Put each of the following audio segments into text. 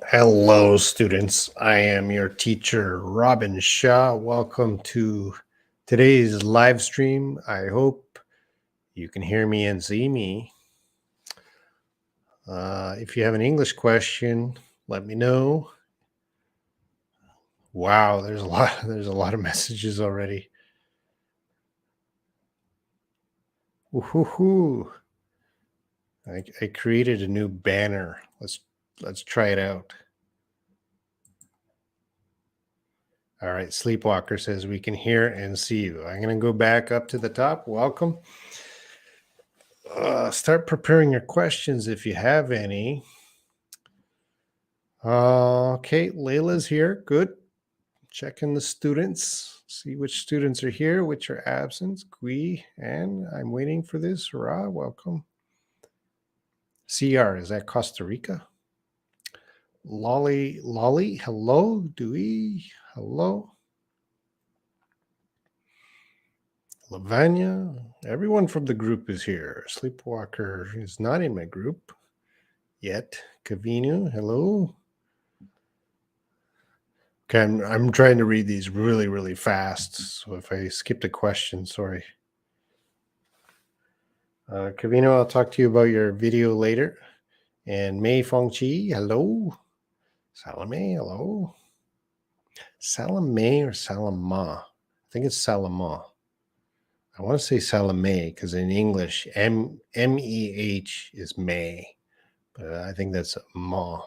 Hello, students. I am your teacher, Robin Shaw. Welcome to today's live stream. I hope you can hear me and see me. If you have an English question, let me know. Wow, there's a lot. There's a lot of messages already. Woohoo! I created a new banner. Let's try it out. All right, Sleepwalker says we can hear and see you. I'm going to go back up to the top. Welcome. Start preparing your questions if you have any. Okay, Layla's here. Good. Checking the students. See which students are here, which are absent. Gui, and I'm waiting for this. Ra, welcome. CR, is that Costa Rica? Lolly, hello. Dewey, hello. Lavanya, everyone from the group is here. Sleepwalker is not in my group yet. Kavinu, hello. Okay, I'm trying to read these really, really fast. So if I skipped a question, sorry. Kavino, I'll talk to you about your video later. And Mei Fongqi, hello. Salome, hello. Salome or Salama? I think it's Salama. I want to say Salome because in English, M-E-H is May. But I think that's Ma.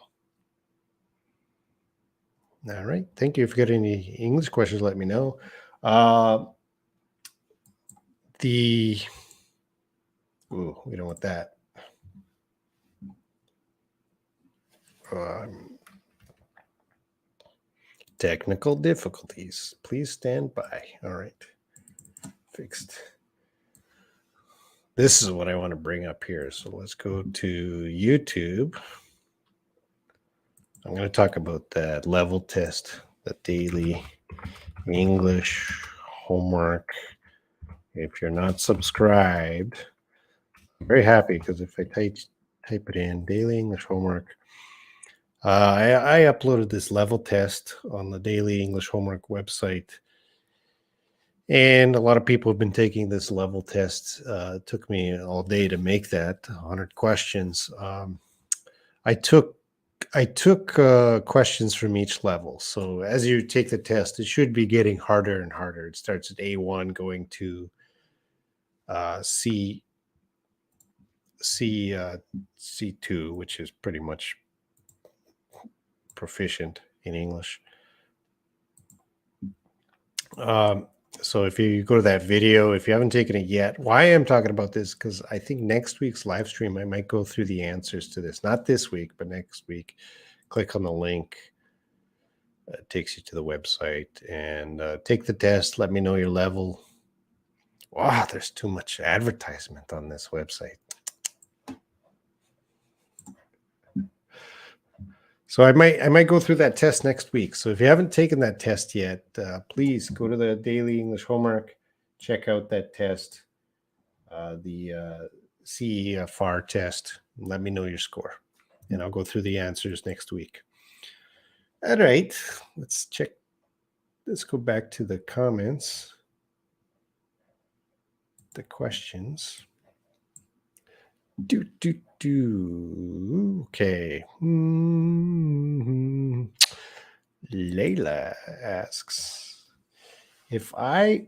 All right. Thank you. If you got any English questions, let me know. Ooh, we don't want that. Technical difficulties. Please stand by. All right. Fixed. This is what I want to bring up here. So let's go to YouTube. I'm going to talk about that level test, the daily English homework. If you're not subscribed, I'm very happy because if I type it in, daily English homework, I uploaded this level test on the daily English homework website. And a lot of people have been taking this level test. It took me all day to make that 100 questions. I took questions from each level. So as you take the test, it should be getting harder and harder. It starts at A1 going to C2, which is pretty much proficient in English. So if you go to that video, if you haven't taken it yet, why I'm talking about this, because I think next week's live stream, I might go through the answers to this. Not this week, but next week. Click on the link. It takes you to the website and take the test. Let me know your level. Wow, there's too much advertisement on this website. So I might go through that test next week. So if you haven't taken that test yet, please go to the daily English homework, check out that test, the CEFR test. Let me know your score, and I'll go through the answers next week. All right, let's check. Let's go back to the comments, the questions. Okay. Layla asks, if I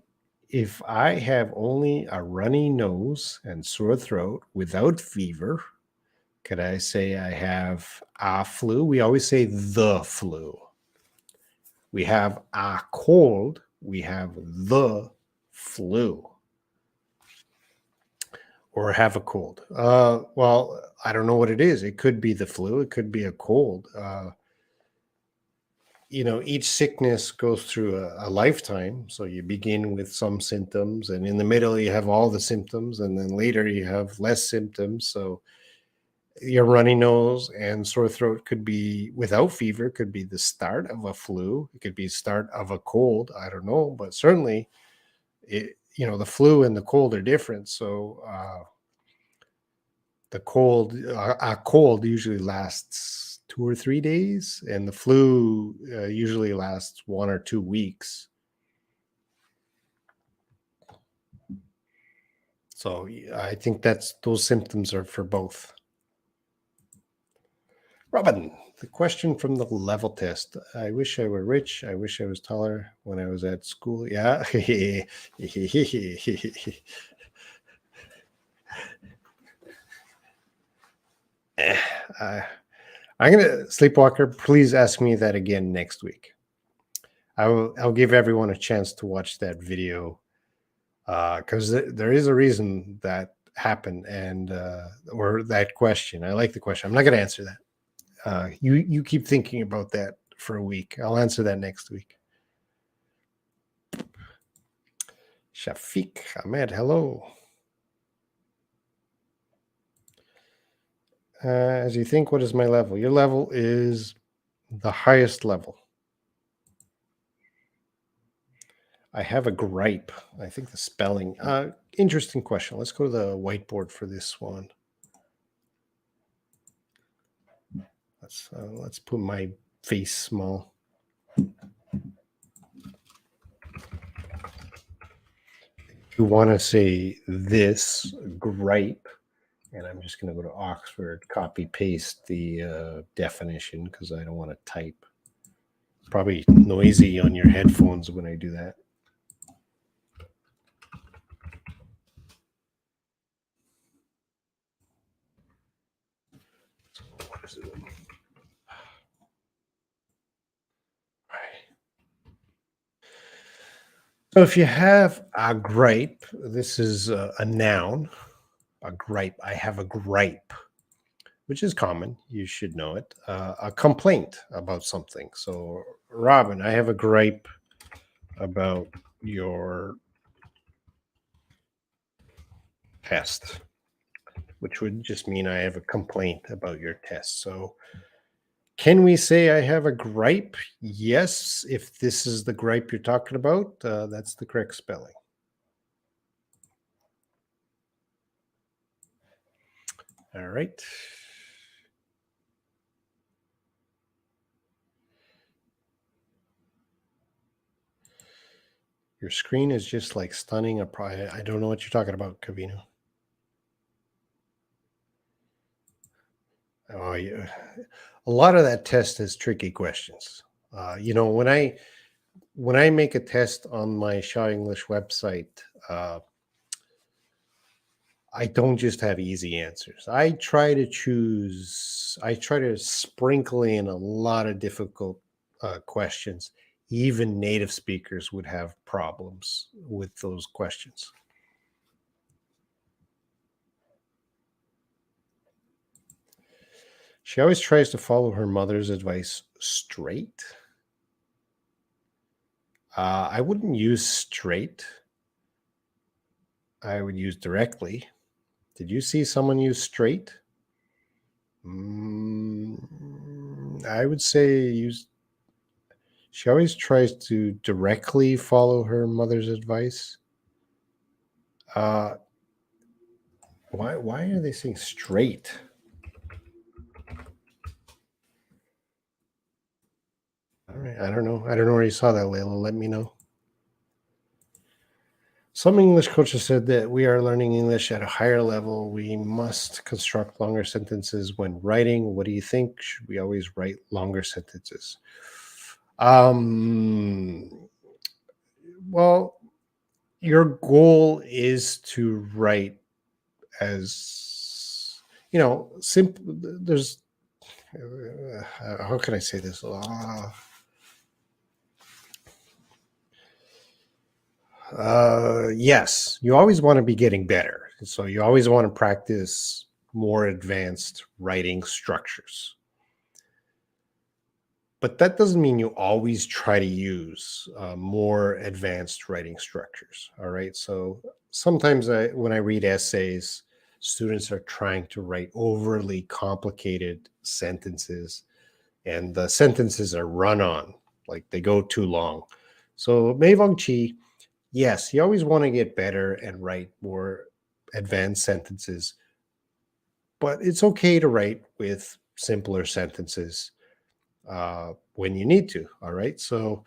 have only a runny nose and sore throat without fever, could I say I have a flu? We always say the flu. We have a cold. We have the flu. Or have a cold. Well, I don't know what it is. It could be the flu. It could be a cold. Each sickness goes through a lifetime. So you begin with some symptoms, and in the middle you have all the symptoms, and then later you have less symptoms. So your runny nose and sore throat could be without fever, could be the start of a flu. It could be start of a cold. I don't know, but certainly, the flu and the cold are different. So the cold, a cold usually lasts 2 or 3 days, and the flu usually lasts 1 or 2 weeks. So I think that's those symptoms are for both. Robin, the question from the level test. I wish I were rich. I wish I was taller when I was at school. Yeah. uh, I'm gonna sleepwalker. Please ask me that again next week. I'll give everyone a chance to watch that video because there is a reason that happened and or that question. I like the question. I'm not gonna answer that. You keep thinking about that for a week. I'll answer that next week. Shafiq Ahmed, hello. As you think, what is my level? Your level is the highest level. I have a gripe. I think the spelling. Interesting question. Let's go to the whiteboard for this one. Let's put my face small. If you want to say this gripe, and I'm just going to go to Oxford, copy paste the definition because I don't want to type. Probably noisy on your headphones when I do that. So what is it? So if you have a gripe, this is a noun, a gripe. I have a gripe, which is common. You should know it. A complaint about something. So, Robin, I have a gripe about your test, which would just mean I have a complaint about your test. So, can we say I have a gripe? Yes, if this is the gripe you're talking about, that's the correct spelling. All right. Your screen is just like stunning. I don't know what you're talking about, Cavino. Oh, yeah. A lot of that test is tricky questions. When I make a test on my Shaw English website, uh, I don't just have easy answers. I try to sprinkle in a lot of difficult questions. Even native speakers would have problems with those questions. She always tries to follow her mother's advice straight. I wouldn't use straight. I would use directly. Did you see someone use straight? I would say use. She always tries to directly follow her mother's advice. Uh, why are they saying straight? All right, I don't know. I don't know where you saw that, Layla. Let me know. Some English coaches said that we are learning English at a higher level. We must construct longer sentences when writing. What do you think? Should we always write longer sentences? Well, your goal is to write as simple. There's how can I say this? Yes, you always want to be getting better. So you always want to practice more advanced writing structures. But that doesn't mean you always try to use more advanced writing structures. All right. So sometimes when I read essays, students are trying to write overly complicated sentences, and the sentences are run on, like they go too long. So Meivong Chi, yes, you always want to get better and write more advanced sentences, but it's okay to write with simpler sentences when you need to. All right. So,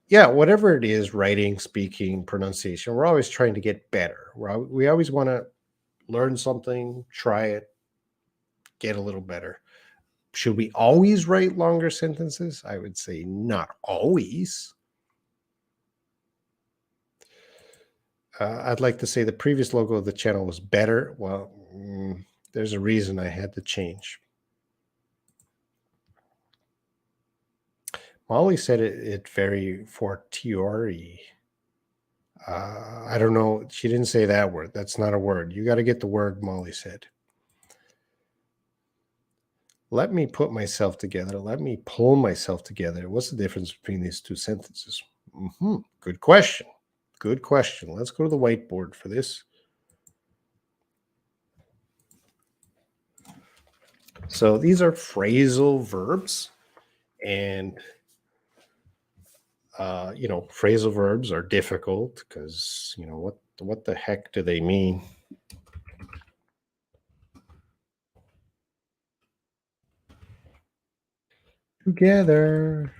yeah, whatever it is, writing, speaking, pronunciation, we're always trying to get better. We always want to learn something, try it, get a little better. Should we always write longer sentences? I would say not always. I'd like to say the previous logo of the channel was better. Well, there's a reason I had to change. Molly said it very fortiori. I don't know. She didn't say that word. That's not a word. You got to get the word Molly said. Let me put myself together. Let me pull myself together. What's the difference between these two sentences? Good question. Good question. Let's go to the whiteboard for this. So these are phrasal verbs, and phrasal verbs are difficult because what the heck do they mean? Together.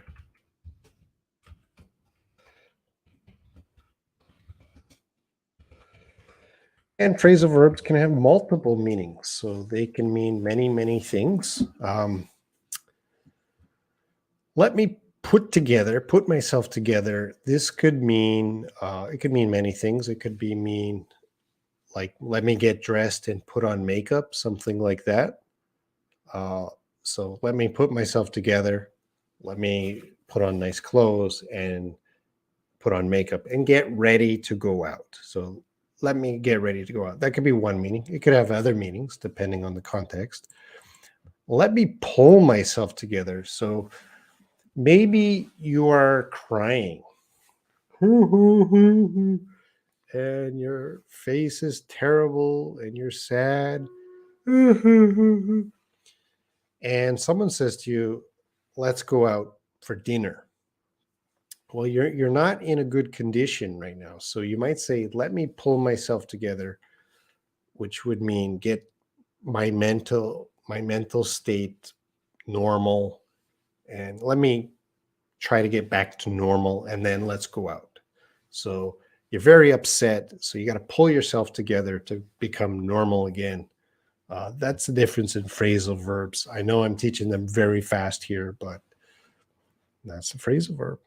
And phrasal verbs can have multiple meanings, so they can mean many, many things. Let me put myself together. This could mean, it could mean many things. It could mean like, let me get dressed and put on makeup, something like that. So let me put myself together. Let me put on nice clothes and put on makeup and get ready to go out. So let me get ready to go out. That could be one meaning. It could have other meanings depending on the context. Let me pull myself together. So maybe you are crying and your face is terrible and you're sad. And someone says to you, let's go out for dinner. Well, you're not in a good condition right now. So you might say, let me pull myself together, which would mean get my mental state normal, and let me try to get back to normal, and then let's go out. So you're very upset, so you got to pull yourself together to become normal again. That's the difference in phrasal verbs. I know I'm teaching them very fast here, but that's a phrasal verb.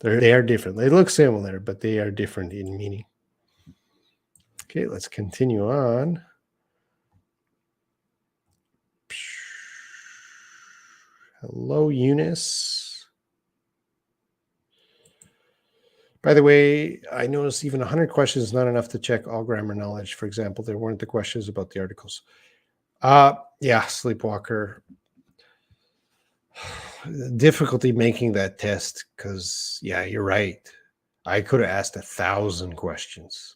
They are different. They look similar, but they are different in meaning. Okay, let's continue on. Hello, Eunice. By the way, I noticed even 100 questions is not enough to check all grammar knowledge. For example, there weren't the questions about the articles. Yeah, Sleepwalker. Difficulty making that test because, yeah, you're right. I could have asked 1,000 questions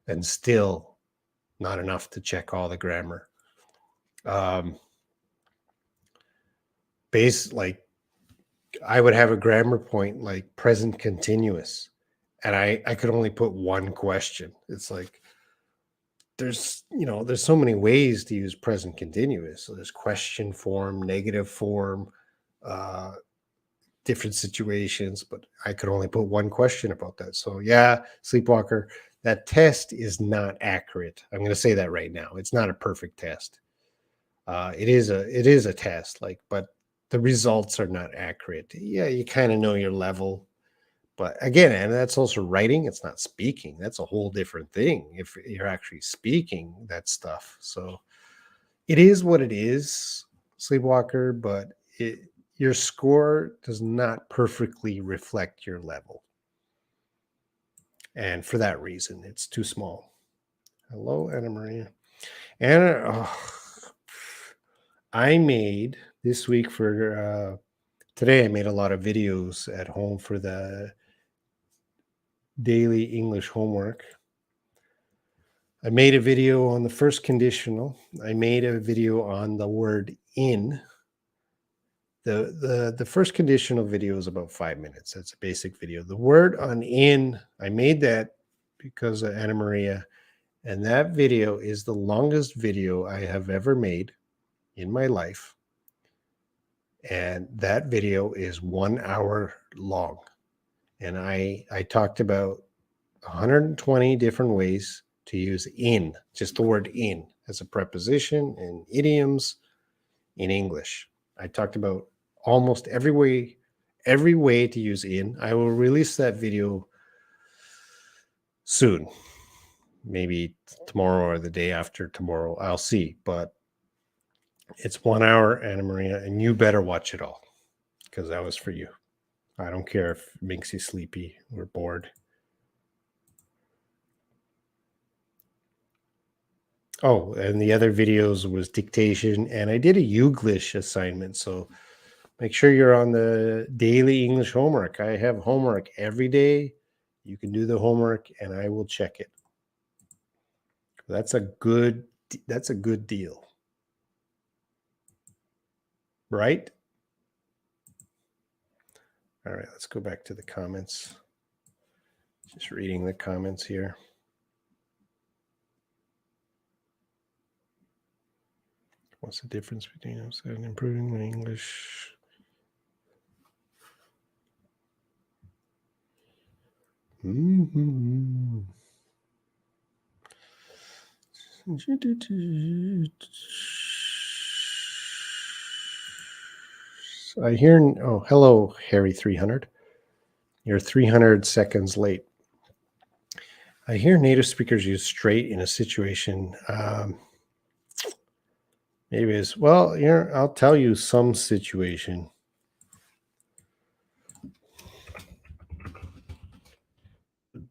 and still not enough to check all the grammar. Like I would have a grammar point like present continuous, and I could only put one question. It's like there's so many ways to use present continuous. So there's question form, negative form, different situations, but I could only put one question about that. So yeah, Sleepwalker, that test is not accurate. I'm going to say that right now. It's not a perfect test. It is a test, but the results are not accurate. Yeah, you kind of know your level, but again, and that's also writing. It's not speaking. That's a whole different thing. If you're actually speaking that stuff, so it is what it is, Sleepwalker. But your score does not perfectly reflect your level, and for that reason, it's too small. Hello, Anna Maria. Anna, I made this week for today. I made a lot of videos at home for the daily English homework. I made a video on the first conditional. I made a video on the word in. The first conditional video is about 5 minutes. That's a basic video. The word on in, I made that because of Anna Maria, and that video is the longest video I have ever made. in my life. And that video is 1 hour long. And I talked about 120 different ways to use in, just the word in, as a preposition and idioms in English. I talked about almost every way to use in. I will release that video soon, maybe tomorrow or the day after tomorrow. I'll see, but it's 1 hour, Anna Maria, and you better watch it all because that was for you. I don't care if it makes you sleepy or bored. Oh, and the other videos was dictation, and I did a Youglish assignment. So make sure you're on the daily English homework. I have homework every day. You can do the homework, and I will check it. That's a good deal, right? All right, let's go back to the comments. Just reading the comments here. What's the difference between upset and improving my English? I hear. Oh, hello, Harry 300. You're 300 seconds late. I hear native speakers use straight in a situation. Maybe it's, well, here, I'll tell you some situation.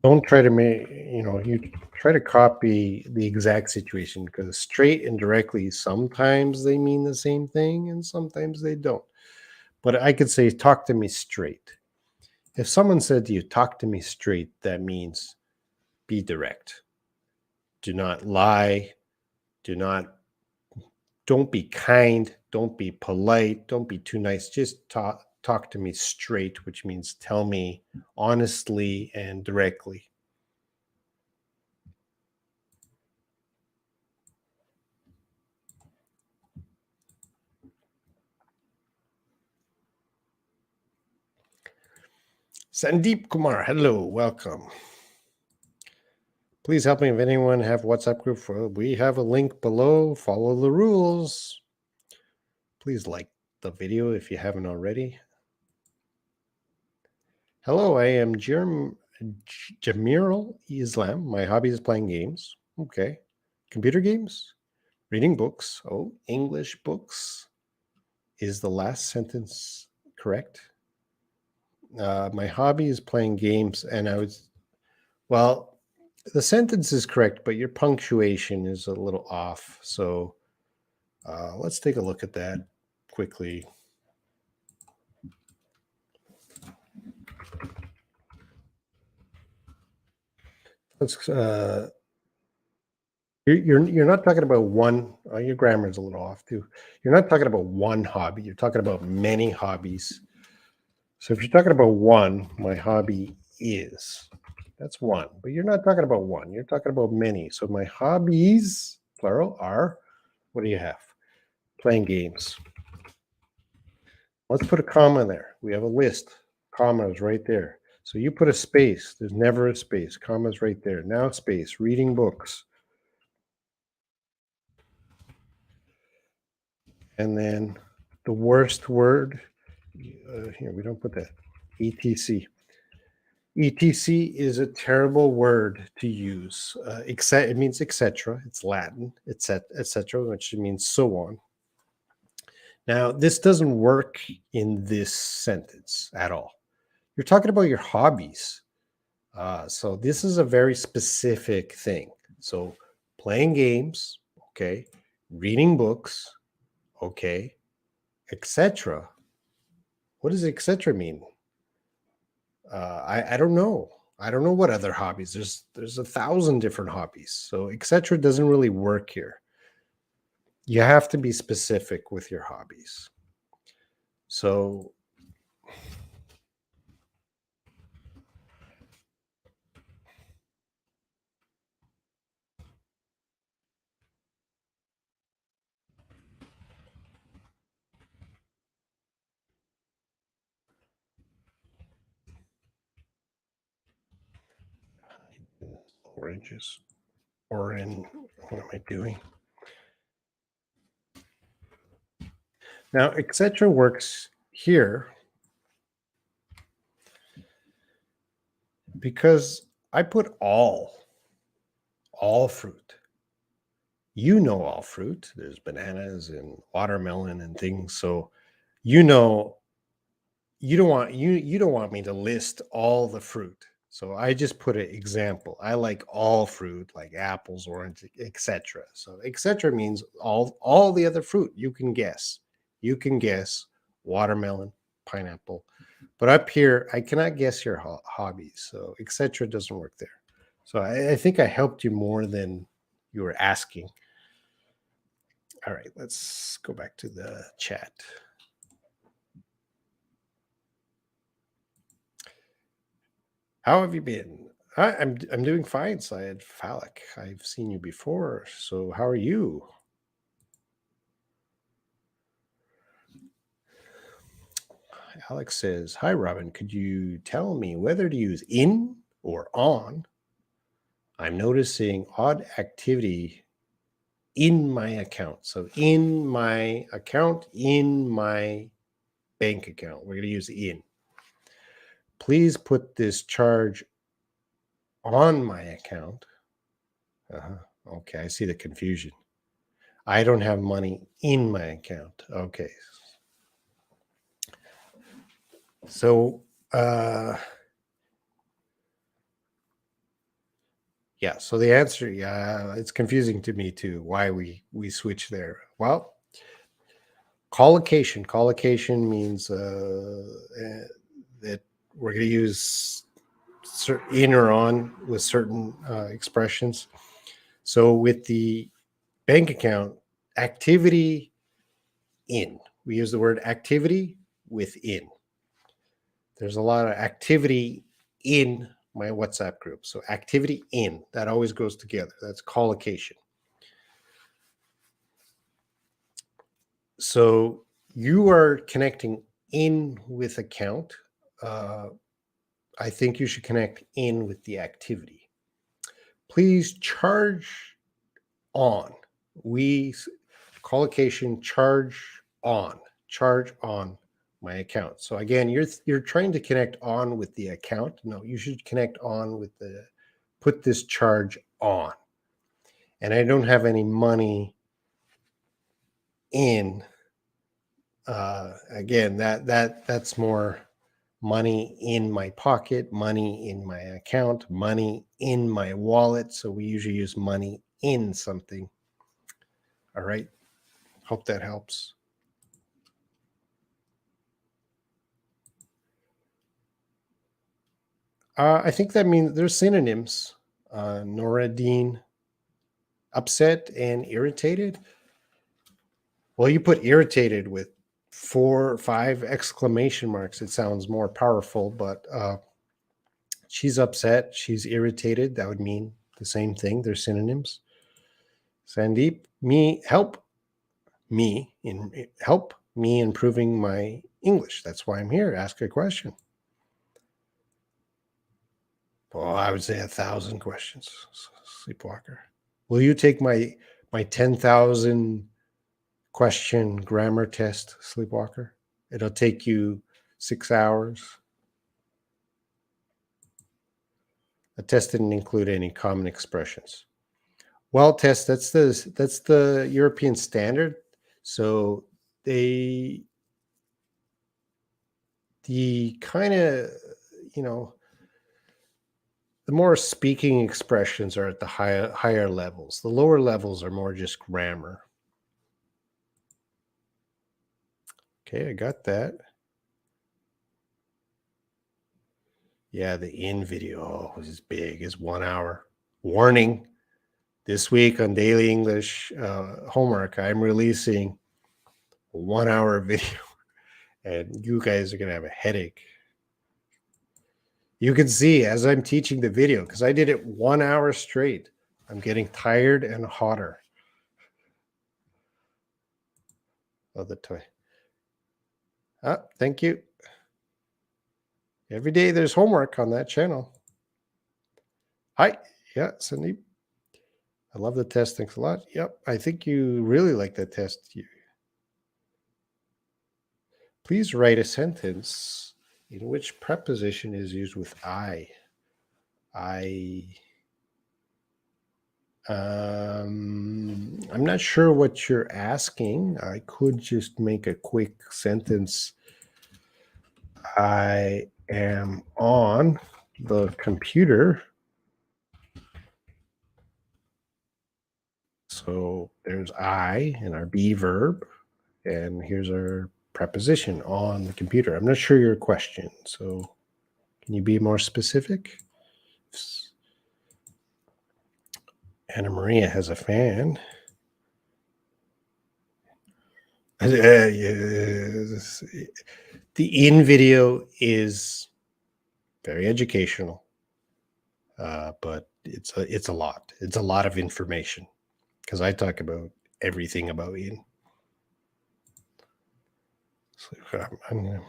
Don't try to make, you try to copy the exact situation because straight and directly, sometimes they mean the same thing and sometimes they don't. But I could say, talk to me straight. If someone said to you, talk to me straight, that means be direct. Do not lie. Don't be kind. Don't be polite. Don't be too nice. Just talk to me straight, which means tell me honestly and directly. Sandeep Kumar, hello, welcome. Please help me if anyone have WhatsApp group. We have a link below. Follow the rules. Please like the video if you haven't already. Hello, I am Jamirul Islam. My hobby is playing games. Okay. Computer games? Reading books. Oh, English books. Is the last sentence correct? My hobby is playing games, and well, the sentence is correct, but your punctuation is a little off. So let's take a look at that quickly. Let's. You're not talking about one. Your grammar is a little off too. You're not talking about one hobby. You're talking about many hobbies. So if you're talking about one, my hobby is. That's one. But you're not talking about one. You're talking about many. So my hobbies, plural, are. What do you have? Playing games. Let's put a comma there. We have a list. Comma is right there. So you put a space. There's never a space. Comma is right there. Now space. Reading books. And then the worst word. Here, we don't put that. ETC. ETC is a terrible word to use. It means etc. It's Latin, etc., which means so on. Now, this doesn't work in this sentence at all. You're talking about your hobbies. So this is a very specific thing. So playing games, okay, reading books, okay, etc. What does etc. mean? I don't know. I don't know what other hobbies. There's 1,000 different hobbies. So etc. doesn't really work here. You have to be specific with your hobbies. So oranges. Or in, what am I doing? Now, etc. works here because I put all fruit. You know all fruit. There's bananas and watermelon and things. So you know you don't want me to list all the fruit. So I just put an example. I like all fruit, like apples, oranges, etc. So etc. means all the other fruit you can guess. You can guess watermelon, pineapple. But up here, I cannot guess your hobbies. So etc. doesn't work there. So I think I helped you more than you were asking. All right, let's go back to the chat. How have you been? I'm doing fine, Syed Falak. I've seen you before. So how are you? Alex says, "Hi Robin, could you tell me whether to use in or on? I'm noticing odd activity in my account. So in my account, in my bank account. We're going to use in. Please put this charge on my account." Okay, I see the confusion. I don't have money in my account. Okay. So, yeah, so the answer, yeah, it's confusing to me too, why we switch there. Well, collocation. Collocation means that we're going to use in or on with certain expressions. So with the bank account, activity in. We use the word activity within. There's a lot of activity in my WhatsApp group. So activity in, that always goes together. That's collocation. So you are connecting in with account. I think you should connect in with the activity. Please charge on. We collocation charge on my account. So again, you're trying to connect on with the account. No, you should connect on with the put this charge on. And I don't have any money in. Again, that's more money in my pocket, money in my account, money in my wallet. So we usually use money in something. All right. Hope that helps. I think that means there's synonyms. Noradine, upset and irritated. Well, you put irritated with 4 or 5 exclamation marks. It sounds more powerful, but she's upset. She's irritated. That would mean the same thing. They're synonyms. Sandeep, help me improving my English. That's why I'm here. Ask a question. Well, I would say 1,000 questions, Sleepwalker. Will you take my 10,000 question grammar test, Sleepwalker? It'll take you 6 hours. The test didn't include any common expressions. Well, test, that's the European standard. So the kind of, the more speaking expressions are at the higher levels. The lower levels are more just grammar. Okay, I got that. Yeah, the in video is big, is 1 hour. Warning, this week on Daily English homework, I'm releasing a 1 hour video, and you guys are going to have a headache. You can see as I'm teaching the video, because I did it 1 hour straight, I'm getting tired and hotter. Oh, the toy. Thank you. Every day there's homework on that channel. Hi, Yeah, Sandeep. I love the test. Thanks a lot. Yep. I think you really like the test. Please write a sentence in which preposition is used with I. I. I'm not sure what you're asking. I could just make a quick sentence. I am on the computer. So there's I and our be verb, and here's our preposition on the computer. I'm not sure your question, so can you be more specific? Anna Maria has a fan. Yes. The in video is very educational, but it's a lot. It's a lot of information because I talk about everything about in. So I'm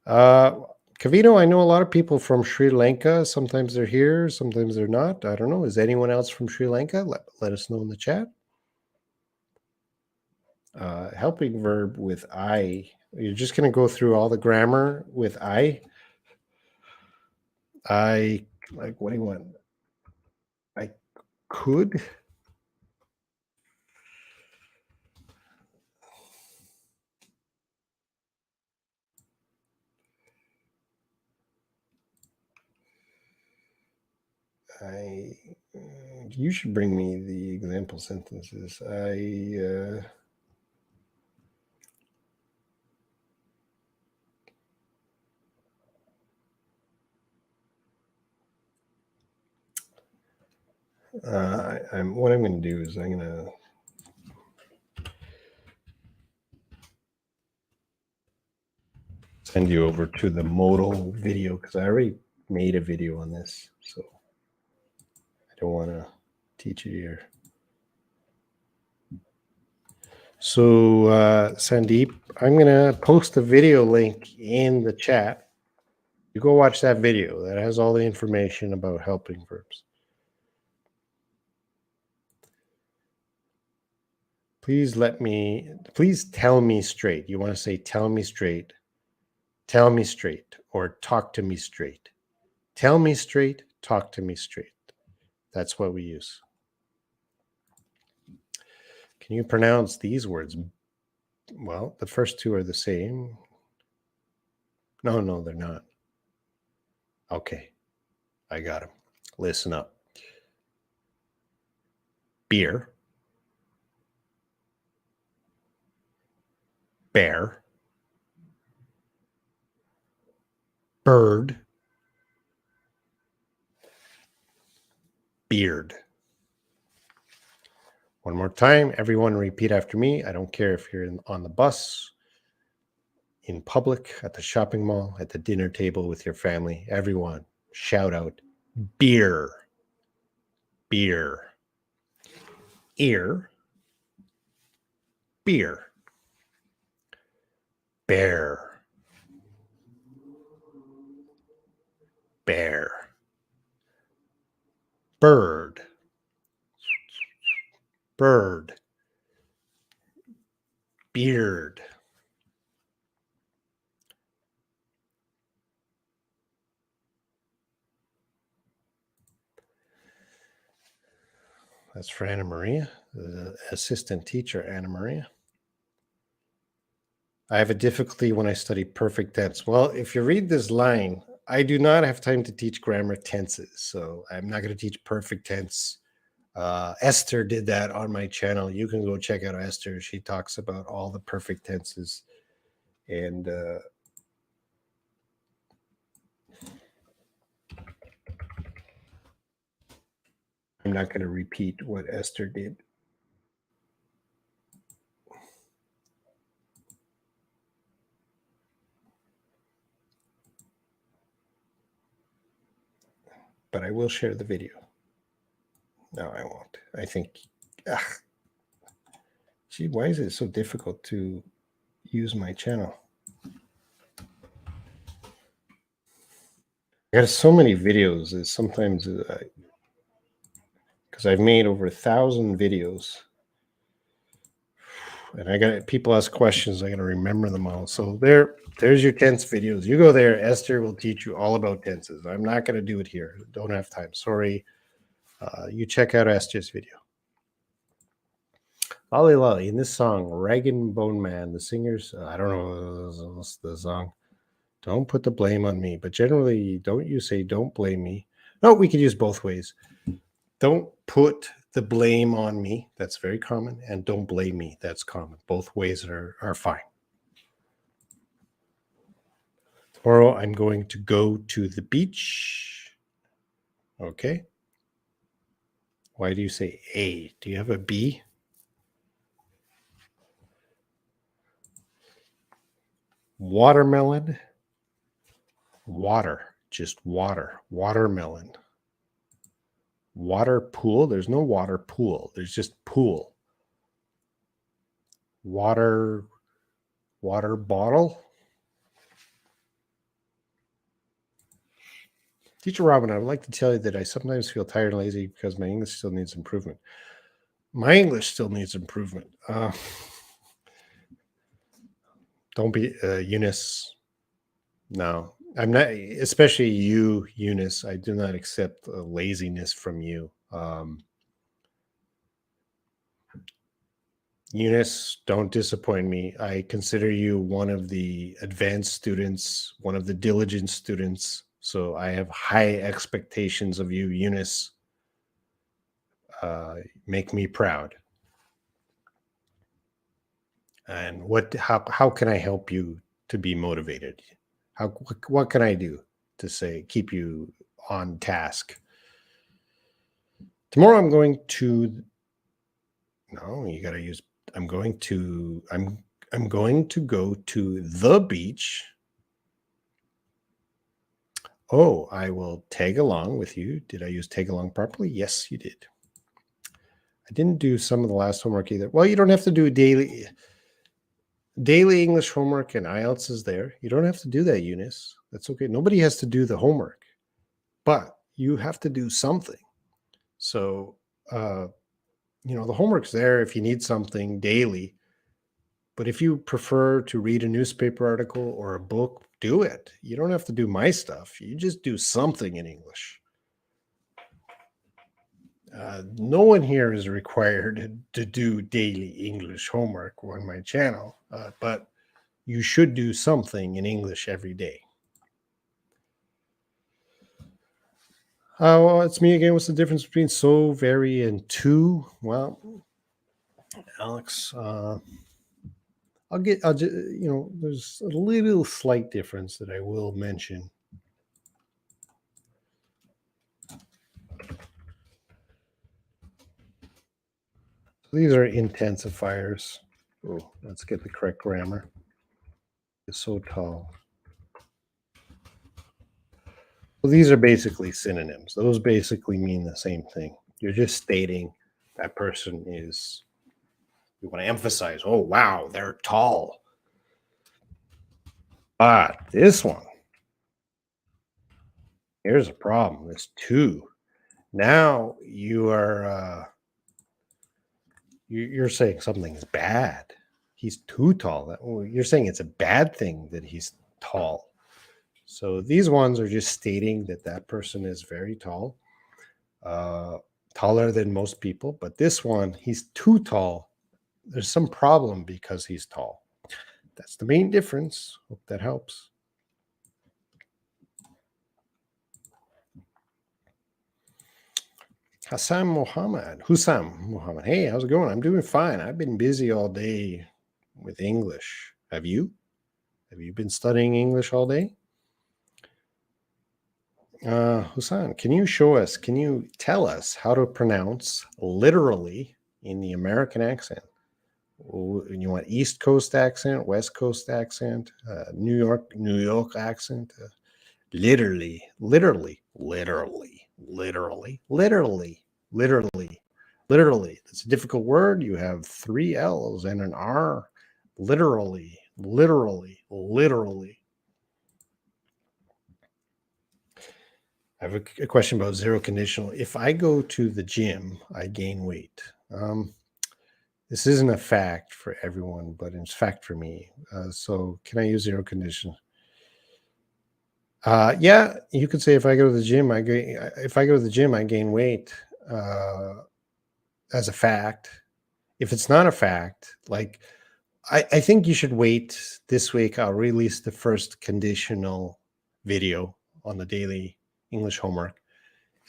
gonna. Kavino, I know a lot of people from Sri Lanka. Sometimes they're here, sometimes they're not. I don't know. Is anyone else from Sri Lanka? Let us know in the chat. Helping verb with I. You're just going to go through all the grammar with I. I, like, what do you want? I could. I. You should bring me the example sentences. What I'm going to do is I'm going to send you over to the modal video because I already made a video on this, so I don't want to teach it here. So, Sandeep, I'm going to post a video link in the chat. You go watch that video. That has all the information about helping verbs. Please tell me straight. You want to say, tell me straight, or talk to me straight. Tell me straight, talk to me straight. That's what we use. Can you pronounce these words? Well, the first two are the same. No, they're not. Okay, I got them. Listen up. Beer, bear, bird, beard. One more time, everyone repeat after me. I don't care if you're on the bus, in public, at the shopping mall, at the dinner table with your family. Everyone shout out beer, beer, ear, beer, bear, bear, bird, bird, beard. That's for Anna Maria, the assistant teacher, Anna Maria. I have a difficulty when I study perfect tense. Well, if you read this line, I do not have time to teach grammar tenses, so I'm not going to teach perfect tense. Esther did that on my channel. You can go check out Esther. She talks about all the perfect tenses. And I'm not going to repeat what Esther did. But I will share the video. No, I won't. I think, gee, why is it so difficult to use my channel? I got so many videos that sometimes, because I've made over 1,000 videos, and I got people ask questions. I got to remember them all. So there's your tense videos. You go there. Esther will teach you all about tenses. I'm not going to do it here. Don't have time. Sorry. You check out Esther's video. Lolly Lolly, in this song, Rag and Bone Man, the singers, I don't know what's the song. Don't put the blame on me. But generally, don't you say don't blame me. No, we could use both ways. Don't put the blame on me. That's very common. And don't blame me. That's common. Both ways are fine. Tomorrow, I'm going to go to the beach. Okay. Why do you say A? Do you have a B? Watermelon. Water. Just water. Watermelon. Water pool. There's no water pool. There's just pool. Water bottle. Teacher Robin, I would like to tell you that I sometimes feel tired and lazy because my English still needs improvement. My English still needs improvement. Don't be Eunice. No, I'm not. Especially you, Eunice. I do not accept laziness from you. Eunice, don't disappoint me. I consider you one of the advanced students, one of the diligent students. So I have high expectations of you, Eunice. Make me proud. And how can I help you to be motivated? What can I do to say keep you on task? Tomorrow I'm going to no, you got to use I'm going to go to the beach. Oh, I will tag along with you. Did I use tag along properly? Yes, you did. I didn't do some of the last homework either. Well, you don't have to do daily English homework, and IELTS is there. You don't have to do that, Eunice. That's okay. Nobody has to do the homework, but you have to do something. So, the homework's there if you need something daily. But if you prefer to read a newspaper article or a book, do it. You don't have to do my stuff. You just do something in English. No one here is required to do daily English homework on my channel, but you should do something in English every day. Well, it's me again. What's the difference between so, very, and too? Well, Alex, there's a little slight difference that I will mention. These are intensifiers. Oh, let's get the correct grammar. It's so tall. Well, these are basically synonyms. Those basically mean the same thing. You're just stating that person is, you want to emphasize, oh, wow, they're tall. But this one, here's a problem. There's two. Now you are, you're saying something is bad. He's too tall. You're saying it's a bad thing that he's tall. So these ones are just stating that that person is very tall, taller than most people. But this one, he's too tall. There's some problem because he's tall. That's the main difference. Hope that helps. Hussam Muhammad. Hey, how's it going? I'm doing fine. I've been busy all day with English. Have you? Have you been studying English all day? Hussein, can you tell us how to pronounce literally in the American accent? You want East Coast accent, West Coast accent, New York accent? Literally, literally, literally, literally, literally, literally, literally. It's a difficult word. You have 3 L's and an R. Literally, literally, literally. I have a question about zero conditional. If I go to the gym, I gain weight. This isn't a fact for everyone, but it's fact for me. So can I use zero conditional? Yeah, you could say if I go to the gym, if I go to the gym, I gain weight as a fact. If it's not a fact, like I think you should wait this week. I'll release the first conditional video on the daily English homework.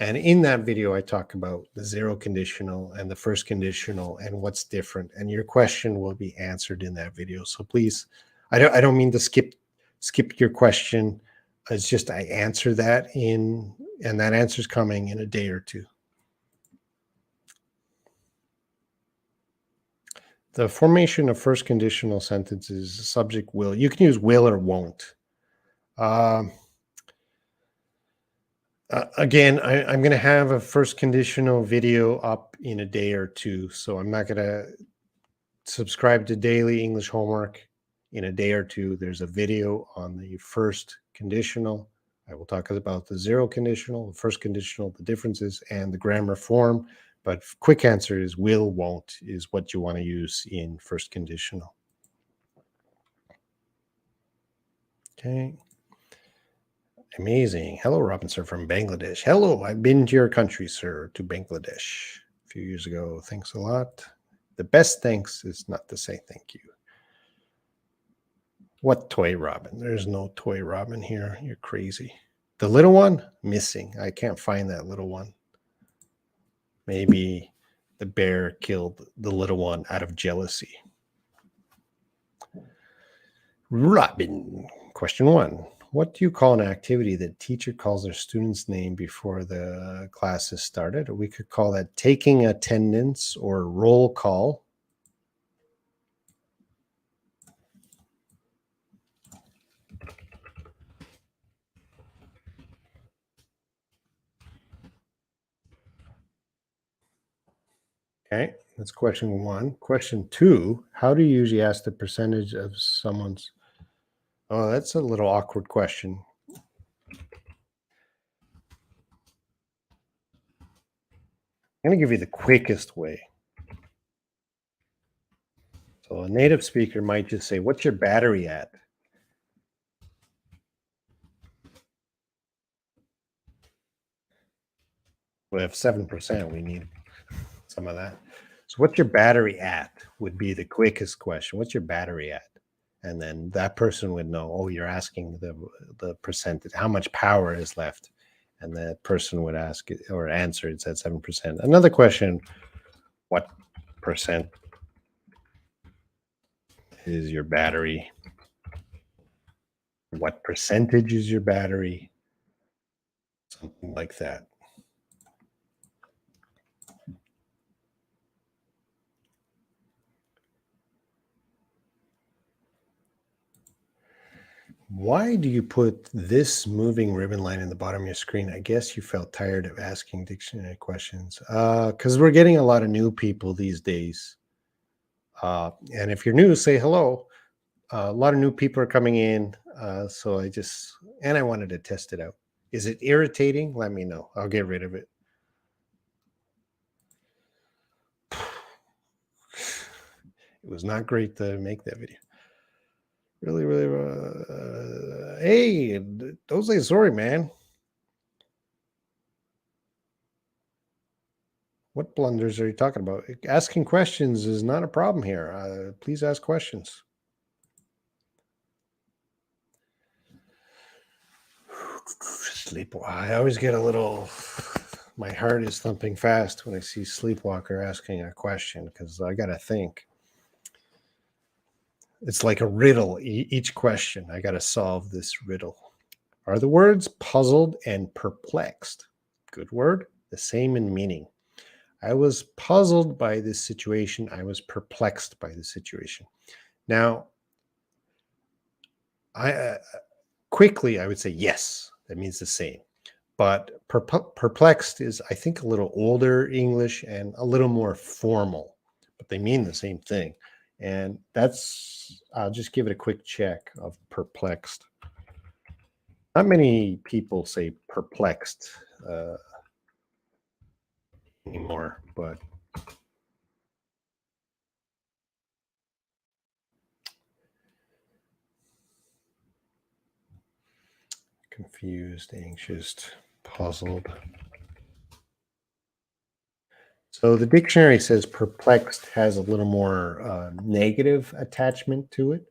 And in that video, I talk about the zero conditional and the first conditional and what's different. And your question will be answered in that video. So please, I don't mean to skip your question. It's just I answer that and that answer's coming in a day or two. The formation of first conditional sentences, subject will. You can use will or won't. Again, I'm going to have a first conditional video up in a day or two, so I'm not going to subscribe to daily English homework in a day or two. There's a video on the first conditional. I will talk about the zero conditional, the first conditional, the differences, and the grammar form. But quick answer is will, won't is what you want to use in first conditional. Okay. Amazing. Hello, Robin, sir, from Bangladesh. Hello, I've been to your country, sir, to Bangladesh a few years ago. Thanks a lot. The best thanks is not to say thank you. What toy Robin? There's no toy Robin here. You're crazy. The little one? Missing. I can't find that little one. Maybe the bear killed the little one out of jealousy. Robin, question 1. What do you call an activity that teacher calls their student's name before the class is started? Or we could call that taking attendance or roll call. Okay, that's question 1. Question 2, how do you usually ask the percentage of someone's... Oh, that's a little awkward question. I'm going to give you the quickest way. So a native speaker might just say, what's your battery at? We have 7%. We need some of that. So what's your battery at would be the quickest question. What's your battery at? And then that person would know, oh, you're asking the percentage, how much power is left. And that person would ask it or answer, it's at 7%. Another question, what percent is your battery? What percentage is your battery? Something like that. Why do you put this moving ribbon line in the bottom of your screen? I guess you felt tired of asking dictionary questions. Because we're getting a lot of new people these days. And if you're new, say hello. A lot of new people are coming in. So I wanted to test it out. Is it irritating? Let me know. I'll get rid of it. It was not great to make that video. Really, hey, don't say sorry, man. What blunders are you talking about? Asking questions is not a problem here. Please ask questions. Sleep. I always get a little... My heart is thumping fast when I see Sleepwalker asking a question because I got to think. It's like a riddle. Each question, I got to solve this riddle. Are the words puzzled and perplexed? Good word. The same in meaning. I was puzzled by this situation. I was perplexed by the situation. Now, quickly, I would say yes. That means the same. But perplexed is, I think, a little older English and a little more formal. But they mean the same thing. And I'll just give it a quick check of perplexed. Not many people say perplexed anymore, but confused, anxious, puzzled. So the dictionary says perplexed has a little more negative attachment to it.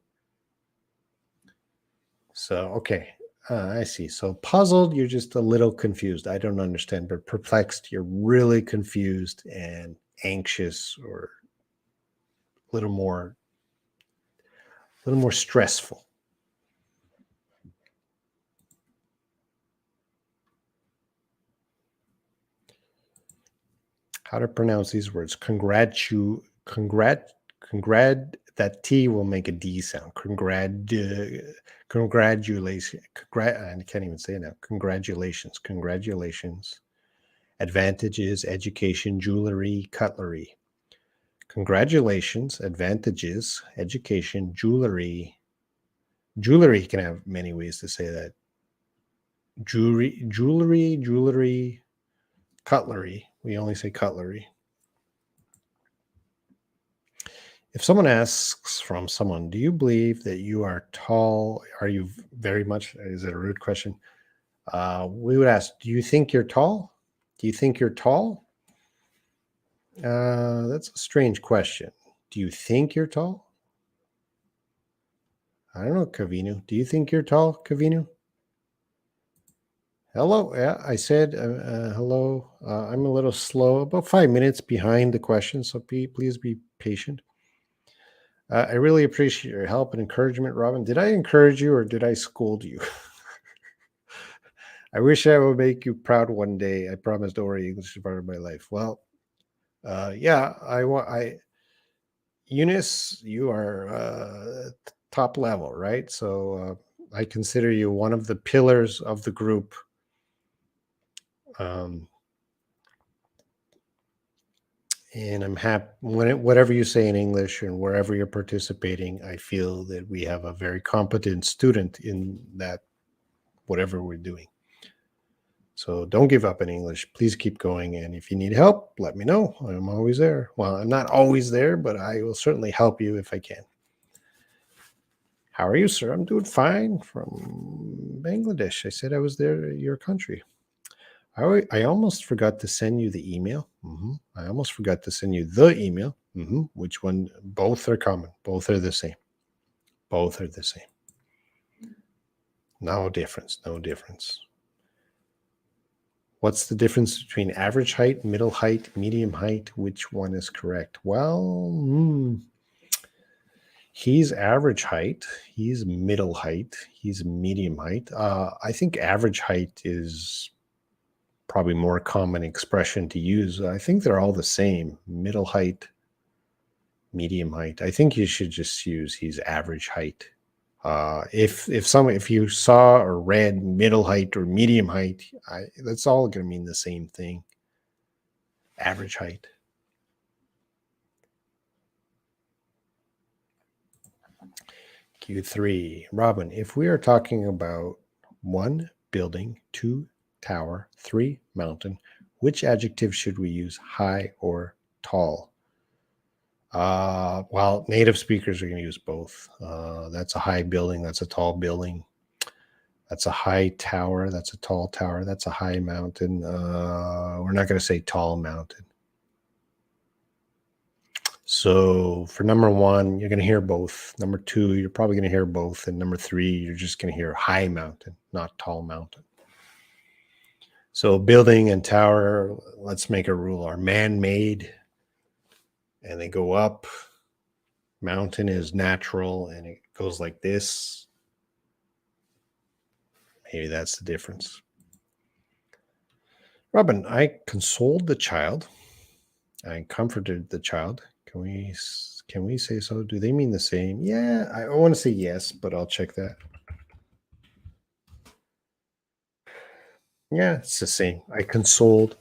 So, okay, I see. So puzzled, you're just a little confused. I don't understand. But perplexed, you're really confused and anxious, or a little more stressful. How to pronounce these words? That T will make a D sound. Congratulations. I can't even say it now. Congratulations. Advantages, education, jewelry, cutlery. Congratulations, advantages, education, jewelry. Jewelry can have many ways to say that. Jewelry, cutlery. We only say cutlery. If someone asks from someone, do you believe that you are tall? Are you very much? Is it a rude question? We would ask, do you think you're tall? Do you think you're tall? That's a strange question. Do you think you're tall? I don't know, Kavinu. Do you think you're tall, Kavinu? Hello. Yeah, I said hello. I'm a little slow, about 5 minutes behind the question, so please be patient. I really appreciate your help and encouragement, Robin. Did I encourage you or did I scold you? I wish I would make you proud one day. I promise. Don't worry, English is part of my life. Well, yeah, Eunice, you are top level, right? So I consider you one of the pillars of the group. And I'm happy whatever you say in English and wherever you're participating, I feel that we have a very competent student in that, whatever we're doing. So don't give up in English. Please keep going. And if you need help, let me know. I'm always there. Well, I'm not always there, but I will certainly help you if I can. How are you, sir? I'm doing fine from Bangladesh. I said I was there, your country. I almost forgot to send you the email. I almost forgot to send you the email. Which one? Both are common. Both are the same. Both are the same. No difference. No difference. What's the difference between average height, middle height, medium height? Which one is correct? Well, he's average height. He's middle height. He's medium height. I think average height is probably more common expression to use. I think they're all the same. Middle height, medium height. I think you should just use he's average height. If you saw or read middle height or medium height, that's all going to mean the same thing. Average height. Q3. Robin, if we are talking about 1 building, 2 tower, 3 mountain, which adjective should we use, high or tall? Well, native speakers are going to use both. That's a high building. That's a tall building. That's a high tower. That's a tall tower. That's a high mountain. We're not going to say tall mountain. So for number 1, you're going to hear both. Number 2, you're probably going to hear both. And number 3, you're just going to hear high mountain, not tall mountain. So building and tower, let's make a rule, are man-made and they go up. Mountain is natural and it goes like this. Maybe that's the difference. Robin, I consoled the child. I comforted the child. Can we say so? Do they mean the same? Yeah, I want to say yes, but I'll check that. Yeah, it's the same. I consoled.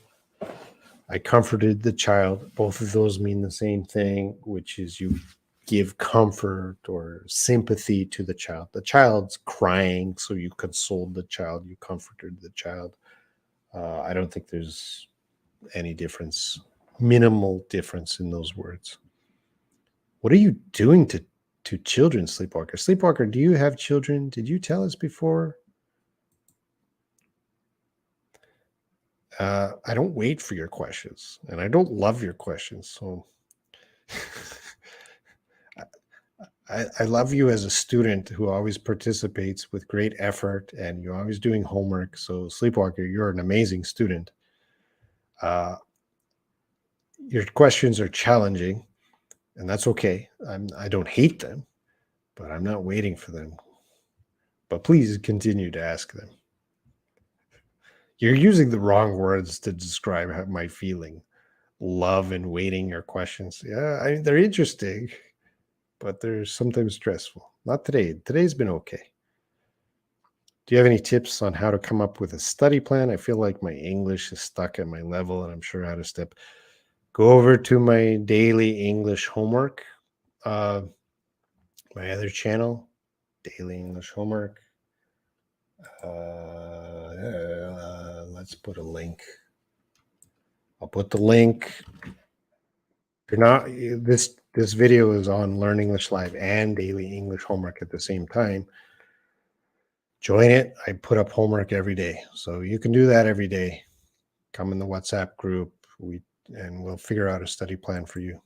I comforted the child. Both of those mean the same thing, which is you give comfort or sympathy to the child. The child's crying, so you console the child, you comforted the child. I don't think there's any difference, minimal difference in those words. What are you doing to children, Sleepwalker? Sleepwalker, do you have children? Did you tell us before? I don't wait for your questions, and I don't love your questions. So I love you as a student who always participates with great effort, and you're always doing homework. So, Sleepwalker, you're an amazing student. Uh, your questions are challenging, and that's okay. I don't hate them, but I'm not waiting for them. But please continue to ask them. You're using the wrong words to describe my feeling. Love and waiting your questions. Yeah, they're interesting, but they're sometimes stressful. Not today. Today's been okay. Do you have any tips on how to come up with a study plan? I feel like my English is stuck at my level and I'm sure how to go over to my daily English homework, my other channel, daily English homework. Let's put a link. I'll put the link. You're not this video is on Learn English Live and daily English homework at the same time. Join it. I put up homework every day, so you can do that every day. Come in the WhatsApp group, and we'll figure out a study plan for you.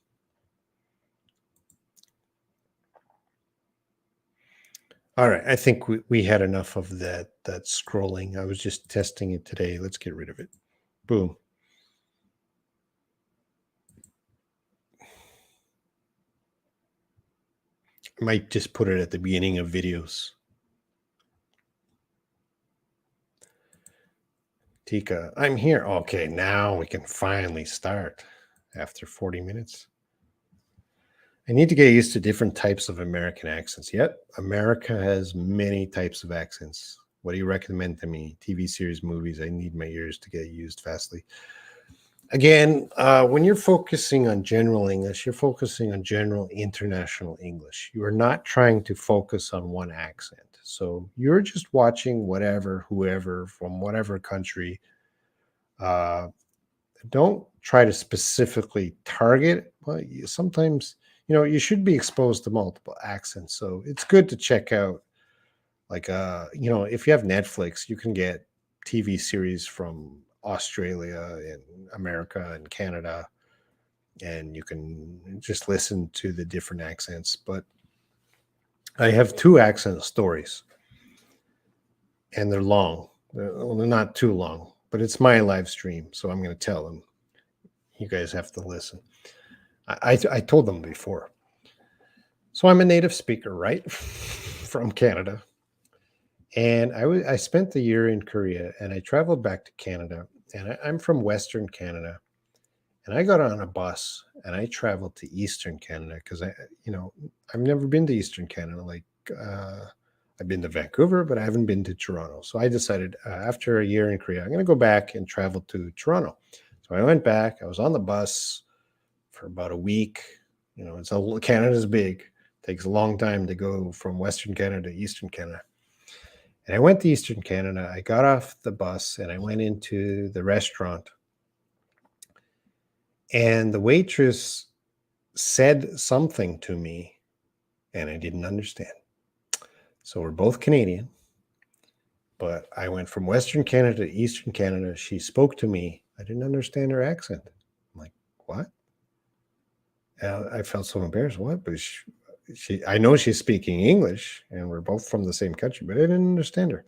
All right, I think we had enough of that scrolling. I was just testing it today. Let's get rid of it. Boom. I might just put it at the beginning of videos. Tika, I'm here. Okay, now we can finally start after 40 minutes. I need to get used to different types of American accents. Yep, America has many types of accents. What do you recommend to me? TV series, movies? I need my ears to get used fastly. Again, when you're focusing on general English, you're focusing on general international English. You are not trying to focus on one accent. So you're just watching whoever from whatever country. Don't try to specifically target. Well, sometimes, you should be exposed to multiple accents. So it's good to check out, like, if you have Netflix, you can get TV series from Australia and America and Canada, and you can just listen to the different accents. But I have 2 accent stories, and they're long. Well, they're not too long, but it's my live stream, so I'm going to tell them. You guys have to listen. I told them before. So I'm a native speaker, right? From Canada. And I spent the year in Korea, and I traveled back to Canada, and I'm from Western Canada. And I got on a bus and I traveled to Eastern Canada because I've never been to Eastern Canada. Like, I've been to Vancouver, but I haven't been to Toronto. So I decided after a year in Korea, I'm going to go back and travel to Toronto. So I went back. I was on the bus for about a week. Canada's big. It takes a long time to go from Western Canada to Eastern Canada. And I went to Eastern Canada. I got off the bus and I went into the restaurant. And the waitress said something to me and I didn't understand. So we're both Canadian, but I went from Western Canada to Eastern Canada. She spoke to me. I didn't understand her accent. I'm like, what? And I felt so embarrassed. What? But I know she's speaking English and we're both from the same country, but I didn't understand her.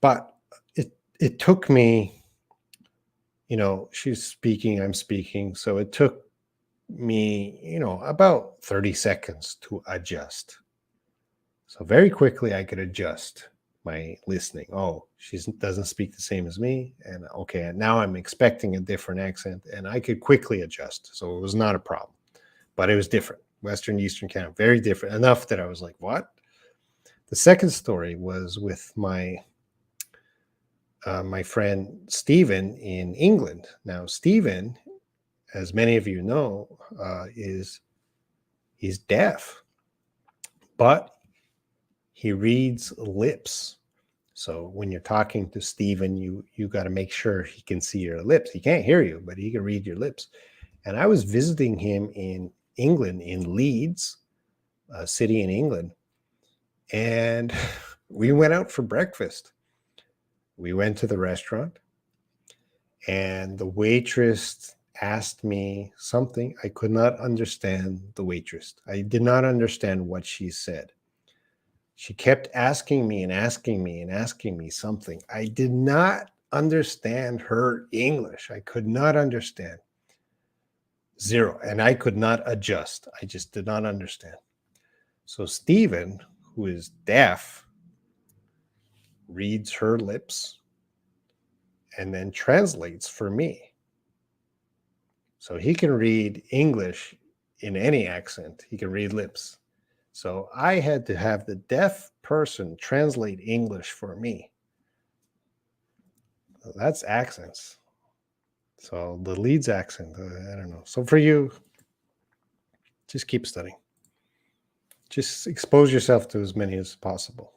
But it took me, she's speaking, I'm speaking. So it took me, about 30 seconds to adjust. So very quickly I could adjust my listening. Oh, she doesn't speak the same as me. And okay, now I'm expecting a different accent and I could quickly adjust. So it was not a problem, but it was different. Western, Eastern Canada, very different. Enough that I was like, what? The second story was with my friend Stephen in England. Now, Stephen, as many of you know, He's deaf, but he reads lips. So when you're talking to Stephen, you got to make sure he can see your lips. He can't hear you, but he can read your lips. And I was visiting him in England, in Leeds, a city in England, and we went out for breakfast. We went to the restaurant, and the waitress asked me something. I could not understand the waitress. I did not understand what she said. She kept asking me and asking me and asking me something. I did not understand her English. I could not understand. Zero. And I could not adjust. I just did not understand. So Stephen, who is deaf, reads her lips and then translates for me. So he can read English in any accent. He can read lips. So I had to have the deaf person translate English for me. That's accents. So the Leeds accent, I don't know. So for you, just keep studying. Just expose yourself to as many as possible.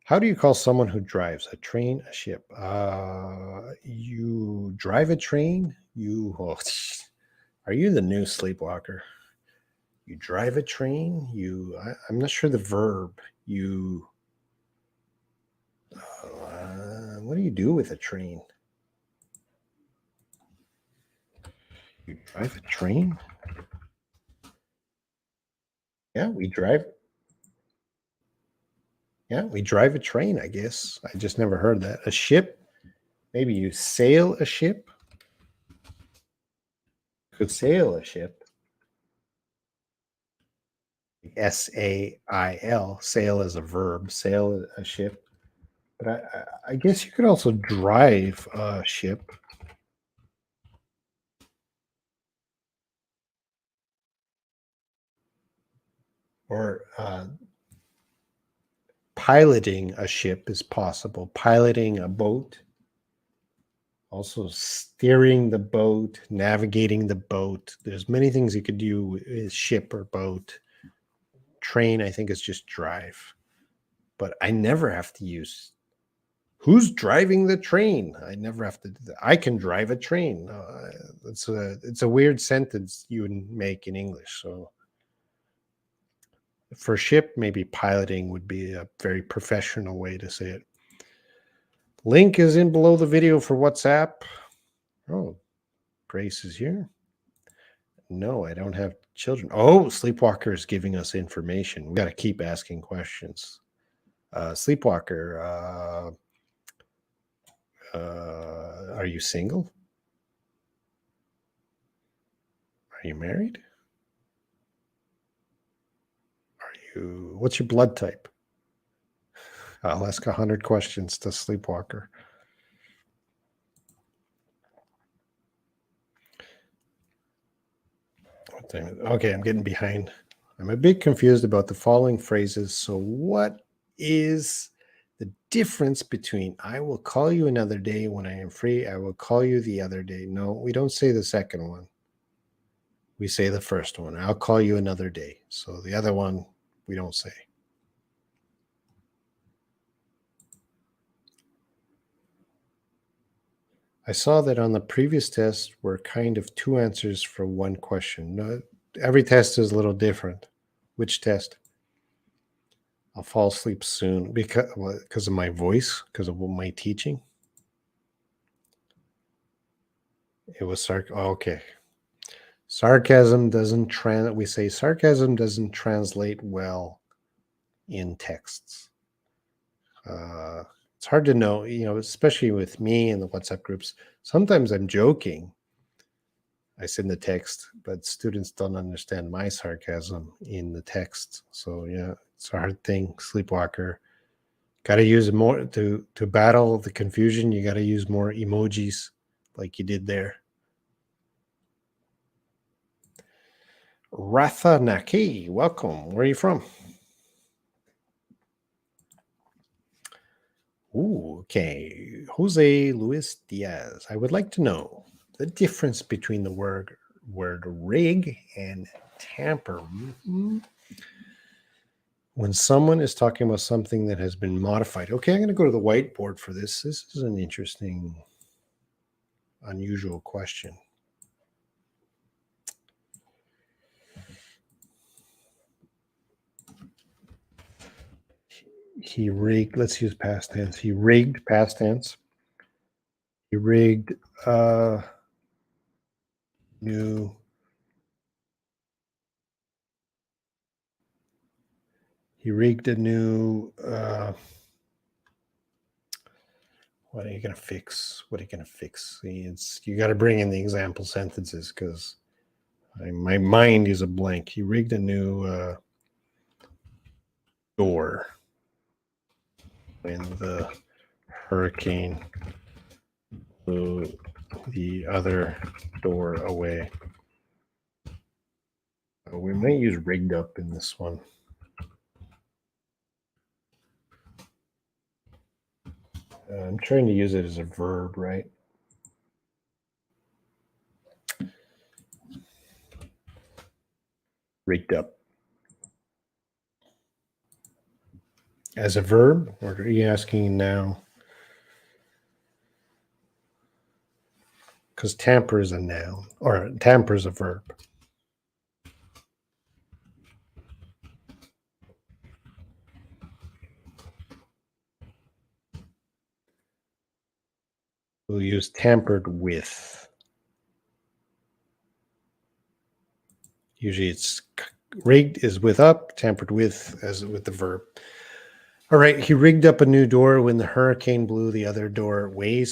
How do you call someone who drives a train, a ship? You drive a train? Are you the new sleepwalker? You drive a train? I'm not sure the verb. What do you do with a train? You drive a train? Yeah, we drive. Yeah, we drive a train, I guess. I just never heard that. A ship? Maybe you sail a ship? Could sail a ship. S-A-I-L. Sail is a verb. Sail a ship. But I guess you could also drive a ship. Or piloting a ship is possible. Piloting a boat. Also steering the boat, navigating the boat. There's many things you could do with ship or boat. Train, I think, is just drive. But I never have to use who's driving the train. I never have to do that. I can drive a train. It's a weird sentence you would make in English. So for ship, maybe piloting would be a very professional way to say it. Link is in below the video for WhatsApp. Oh, Grace is here. No, I don't have children. Oh, Sleepwalker is giving us information. We got to keep asking questions. Sleepwalker, are you single? Are you married? What's your blood type? I'll ask 100 questions to Sleepwalker. Okay, I'm getting behind. I'm a bit confused about the following phrases. So what is the difference between I will call you another day when I am free, I will call you the other day? No, we don't say the second one. We say the first one. I'll call you another day. So the other one, we don't say. I saw that on the previous test were kind of two answers for one question. No, every test is a little different. Which test? I'll fall asleep soon because of my voice, because of my teaching. It was okay. Sarcasm doesn't we say sarcasm doesn't translate well in texts. It's hard to know, especially with me and the WhatsApp groups. Sometimes I'm joking. I send the text, but students don't understand my sarcasm in the text. So yeah, it's a hard thing. Sleepwalker. Got to use more to battle the confusion. You got to use more emojis like you did there. Ratha Naki, welcome. Where are you from? Ooh, okay. Jose Luis Diaz. I would like to know the difference between the word rig and Tamper. When someone is talking about something that has been modified. Okay, I'm going to go to the whiteboard for this. This is an interesting, unusual question. He rigged, let's use past tense. He rigged, past tense. He rigged new. He rigged a new. What are you gonna fix? What are you gonna fix? See, it's you got to bring in the example sentences because my mind is a blank. He rigged a new door when the hurricane blew the other door away. We might use rigged up in this one. I'm trying to use it as a verb, right? Rigged up. As a verb, or are you asking now? Because tamper is a noun, or tamper is a verb. We'll use tampered with. Usually it's rigged is with up, tampered with as with the verb. All right, he rigged up a new door when the hurricane blew the other door away.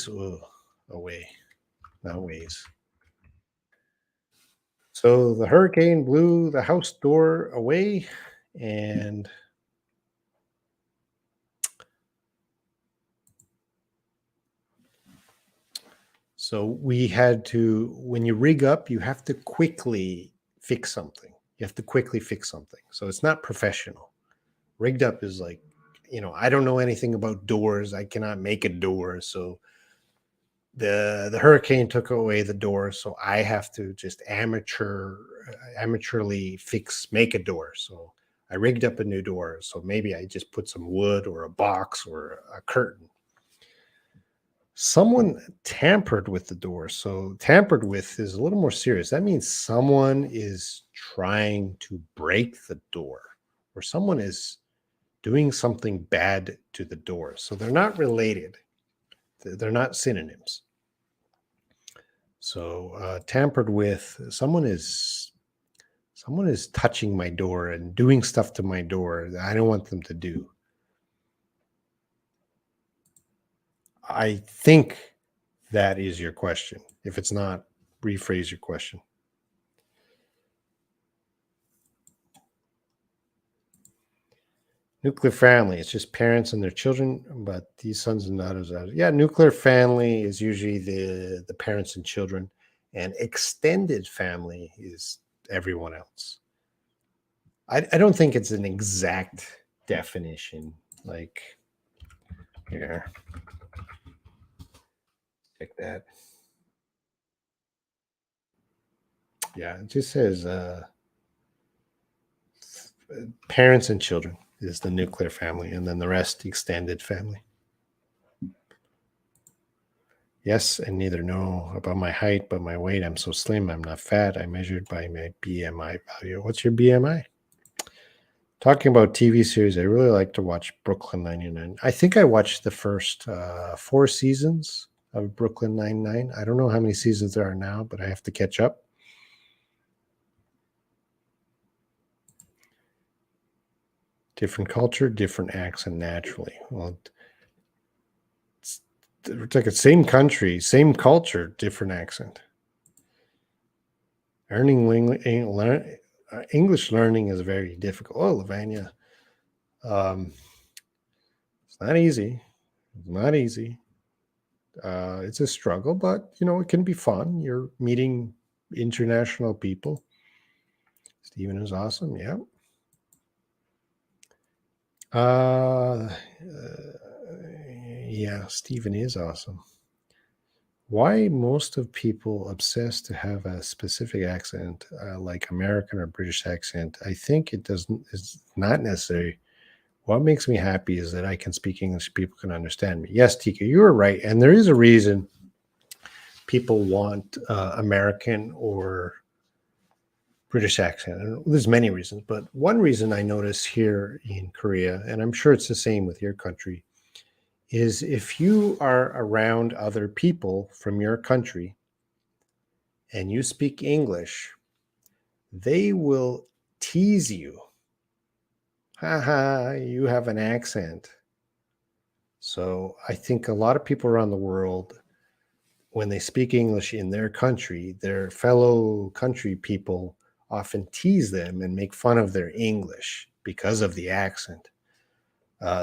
Not ways. So the hurricane blew the house door away, and so we had to, when you rig up, you have to quickly fix something. You have to quickly fix something. So it's not professional. Rigged up is like, I don't know anything about doors. I cannot make a door. So the hurricane took away the door. So I have to just amateurly make a door. So I rigged up a new door. So maybe I just put some wood or a box or a curtain. Someone tampered with the door. So tampered with is a little more serious. That means someone is trying to break the door, or someone is doing something bad to the door. So they're not related. They're not synonyms. So tampered with, someone is touching my door and doing stuff to my door that I don't want them to do. I think that is your question. If it's not, rephrase your question. Nuclear family, it's just parents and their children, but these sons and daughters are, yeah, nuclear family is usually the parents and children, and extended family is everyone else. I don't think it's an exact definition. Like, here, take that. Yeah, it just says parents and children is the nuclear family, and then the rest, the extended family. Yes, and neither know about my height, but my weight. I'm so slim. I'm not fat. I measured by my BMI value. What's your BMI? Talking about TV series, I really like to watch Brooklyn Nine-Nine. I think I watched the first 4 seasons of Brooklyn Nine-Nine. I don't know how many seasons there are now, but I have to catch up. Different culture, different accent naturally. Well, it's like the same country, same culture, different accent. English learning is very difficult. Oh, Lavanya. It's not easy. It's not easy. It's a struggle, but it can be fun. You're meeting international people. Stephen is awesome. Yeah. Yeah, Stephen is awesome. Why most of people obsessed to have a specific accent, like American or British accent? I think it doesn't is not necessary. What makes me happy is that I can speak English, people can understand me. Yes, Tika, you were right. And there is a reason people want American or British accent. And there's many reasons, but one reason I notice here in Korea, and I'm sure it's the same with your country, is if you are around other people from your country and you speak English, they will tease you. Haha, you have an accent. So I think a lot of people around the world, when they speak English in their country, their fellow country people often tease them and make fun of their English because of the accent.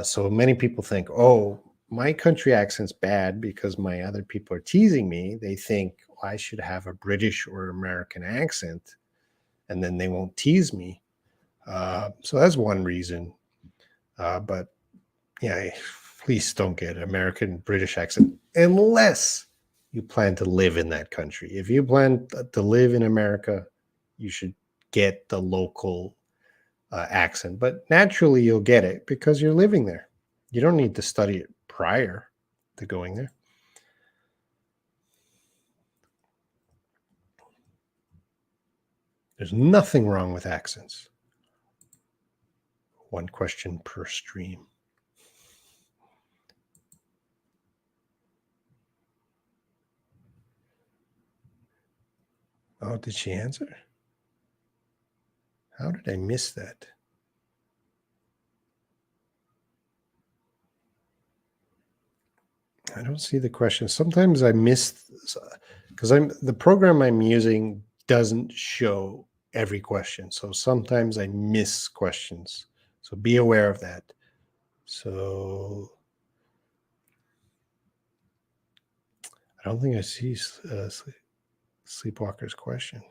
So many people think, oh, my country accent's bad because my other people are teasing me. They think, I should have a British or American accent and then they won't tease me. So that's one reason. But yeah, please don't get American British accent unless you plan to live in that country. If you plan to live in America, you should get the local accent. But naturally, you'll get it because you're living there. You don't need to study it prior to going there. There's nothing wrong with accents. One question per stream. Oh, did she answer? How did I miss that? I don't see the question. Sometimes I miss because the program I'm using doesn't show every question. So sometimes I miss questions. So be aware of that. So I don't think I see Sleepwalker's question.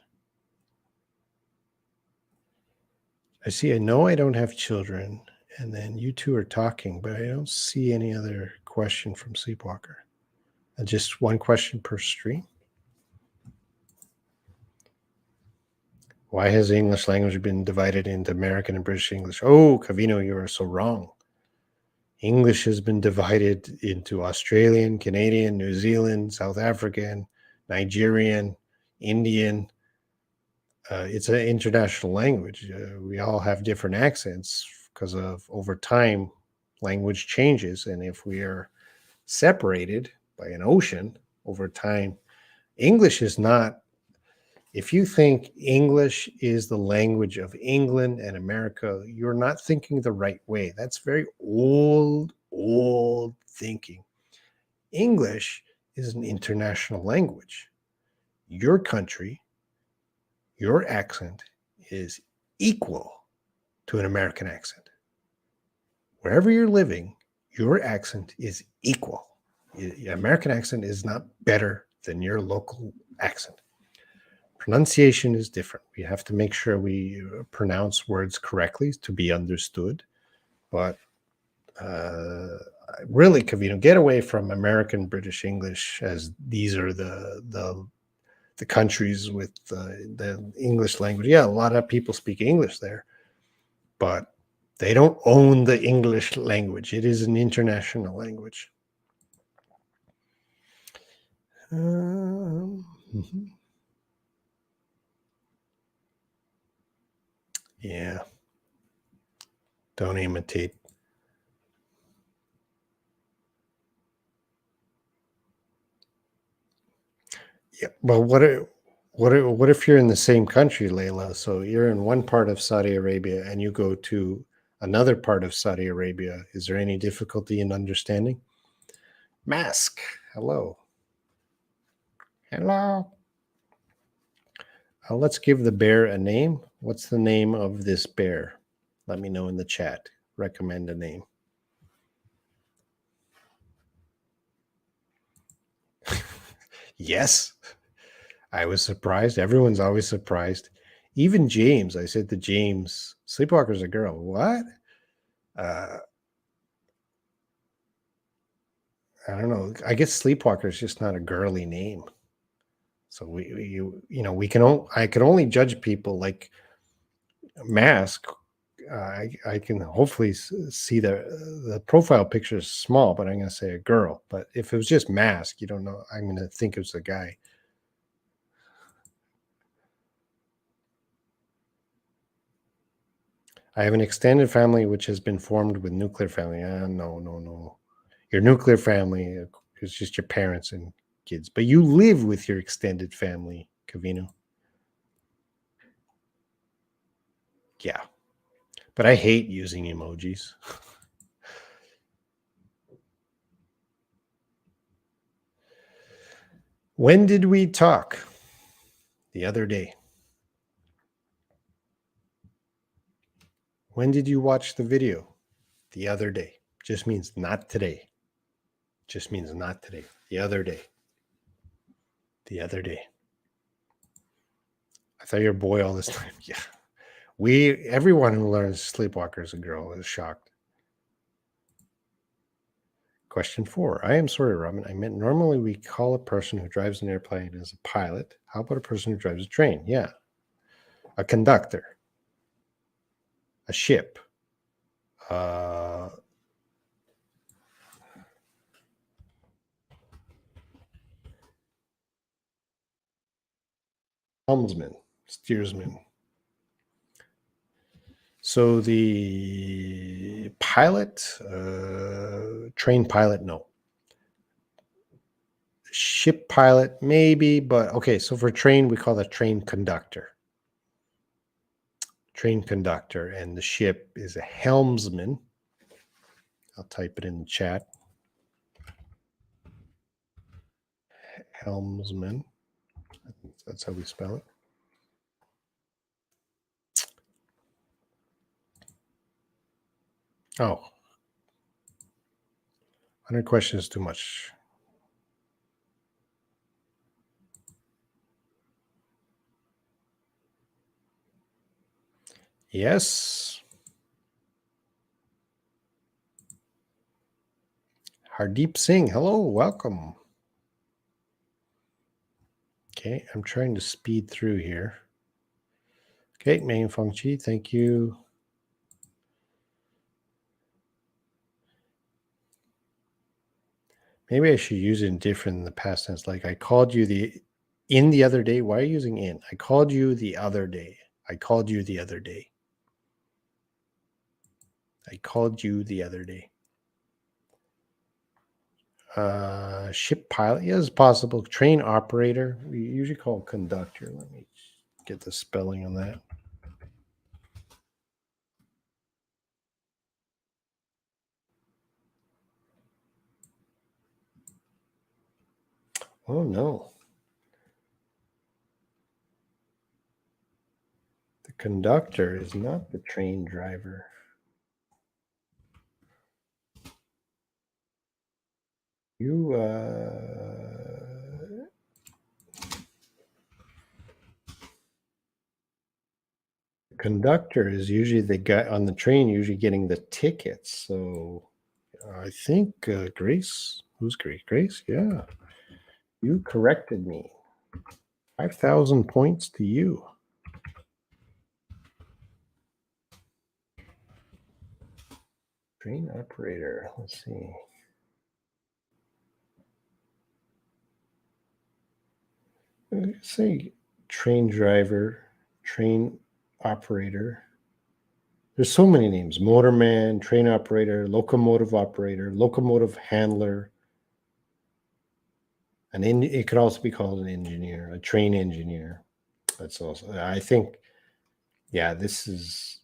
I know I don't have children, and then you two are talking, but I don't see any other question from Sleepwalker. Just one question per stream. Why has the English language been divided into American and British English? Oh, Cavino, you are so wrong. English has been divided into Australian, Canadian, New Zealand, South African, Nigerian, Indian. It's an international language. We all have different accents because of over time, language changes. And if we are separated by an ocean over time, English is not. If you think English is the language of England and America, you're not thinking the right way. That's very old thinking. English is an international language. Your country, your accent is equal to an American accent. Wherever you're living, your accent is equal. Your American accent is not better than your local accent. Pronunciation is different. We have to make sure we pronounce words correctly to be understood. But really, Cavino, get away from American British English, as these are the countries with the English language. Yeah, a lot of people speak English there, but they don't own the English language. It is an international language. Mm-hmm. Yeah. Don't imitate. Yeah. Well, what if you're in the same country, Layla? So you're in one part of Saudi Arabia and you go to another part of Saudi Arabia. Is there any difficulty in understanding? Mask. Hello. Hello. Let's give the bear a name. What's the name of this bear? Let me know in the chat. Recommend a name. Yes. I was surprised. Everyone's always surprised. Even James, I said to James, Sleepwalker's a girl. What? I don't know. I guess sleepwalker is just not a girly name. So we I can only judge people like Mask. I can hopefully see the profile picture is small, but I'm going to say a girl. But if it was just Mask, you don't know. I'm going to think it was a guy. I have an extended family which has been formed with nuclear family. No, no, no. Your nuclear family is just your parents and kids, but you live with your extended family, Cavino. Yeah, but I hate using emojis. When did we talk? The other day. When did you watch the video? The other day. Just means not today. Just means not today. The other day. The other day. I thought you were a boy all this time. Yeah. Everyone who learns Sleepwalker is a girl is shocked. Question 4. I am sorry, Robin. I meant normally we call a person who drives an airplane as a pilot. How about a person who drives a train? Yeah. A conductor. A ship. Helmsman. Steersman. So the pilot, train pilot, no. Ship pilot, maybe, but okay. So for train, we call that train conductor. Train conductor, and the ship is a helmsman. I'll type it in the chat. Helmsman. That's how we spell it. Oh, 100 questions is too much. Yes. Hardeep Singh, hello, welcome. Okay, I'm trying to speed through here. Okay, Main Feng Chi, thank you. Maybe I should use it different in the past tense. Like I called you the other day. Why are you using in? I called you the other day. I called you the other day. I called you the other day. Ship pilot, yeah, it's possible. Train operator, we usually call conductor. Let me get the spelling on that. Oh no. The conductor is not the train driver. You conductor is usually the guy on the train, usually getting the tickets. So I think Grace, who's Grace? Grace, yeah, you corrected me. 5,000 points to you. Train operator. Let's see. Say train driver, train operator. There's so many names: motorman, train operator, locomotive handler. It could also be called an engineer, a train engineer. That's also. I think. Yeah, this is.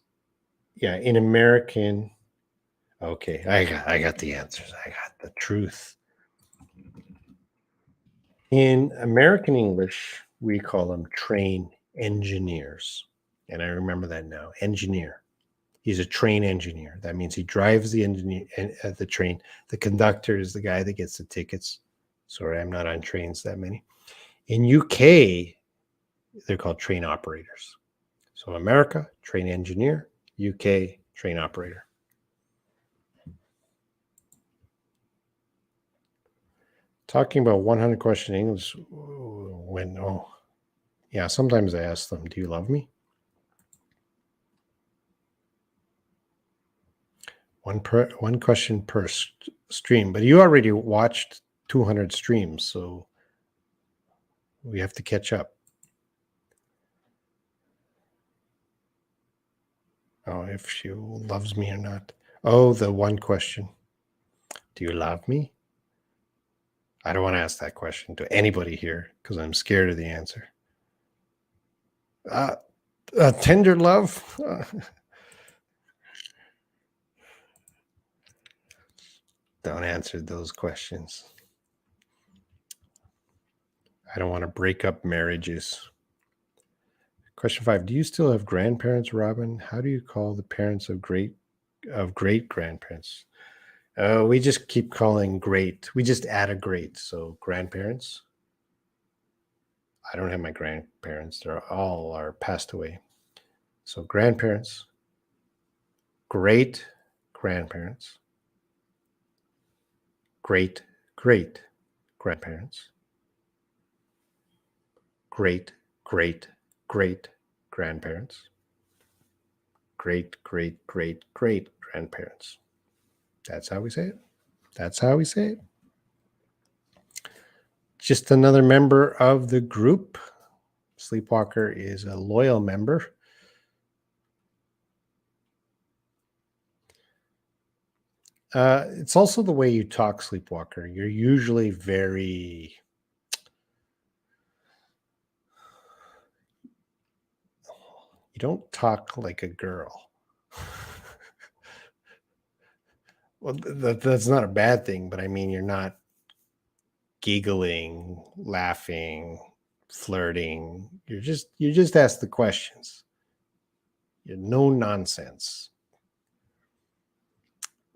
Yeah, in American. Okay, I got the answers. I got the truth. In American English, we call them train engineers. And I remember that now. Engineer. He's a train engineer. That means he drives the train. The conductor is the guy that gets the tickets. Sorry, I'm not on trains that many. In UK, they're called train operators. So America, train engineer. UK, train operator. Talking about 100 question English when, oh, yeah, sometimes I ask them, do you love me? One question per stream, but you already watched 200 streams, so we have to catch up. Oh, if she loves me or not. Oh, the one question. Do you love me? I don't want to ask that question to anybody here because I'm scared of the answer. Tender love? Don't answer those questions. I don't want to break up marriages. Question 5. Do you still have grandparents, Robin? How do you call the parents of great grandparents? We just keep calling great. We just add a great. So grandparents. I don't have my grandparents. They're all are passed away. So grandparents, great grandparents, great grandparents, great grandparents, great grandparents. That's how we say it. That's how we say it. Just another member of the group. Sleepwalker is a loyal member. It's also the way you talk, Sleepwalker. You're usually very... You don't talk like a girl. Well, that's not a bad thing, but I mean, you're not giggling, laughing, flirting. You just ask the questions. You're no nonsense.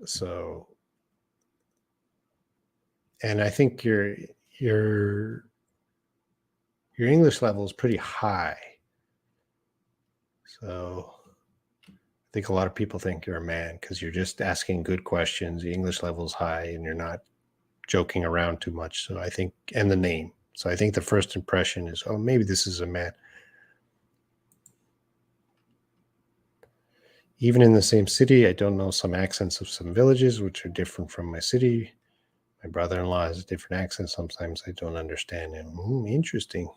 So, and I think your English level is pretty high. So I think a lot of people think you're a man because you're just asking good questions. The English level is high and you're not joking around too much. So I think, and the name. So I think the first impression is, oh, maybe this is a man. Even in the same city, I don't know some accents of some villages, which are different from my city. My brother-in-law has a different accent. Sometimes I don't understand him. Interesting.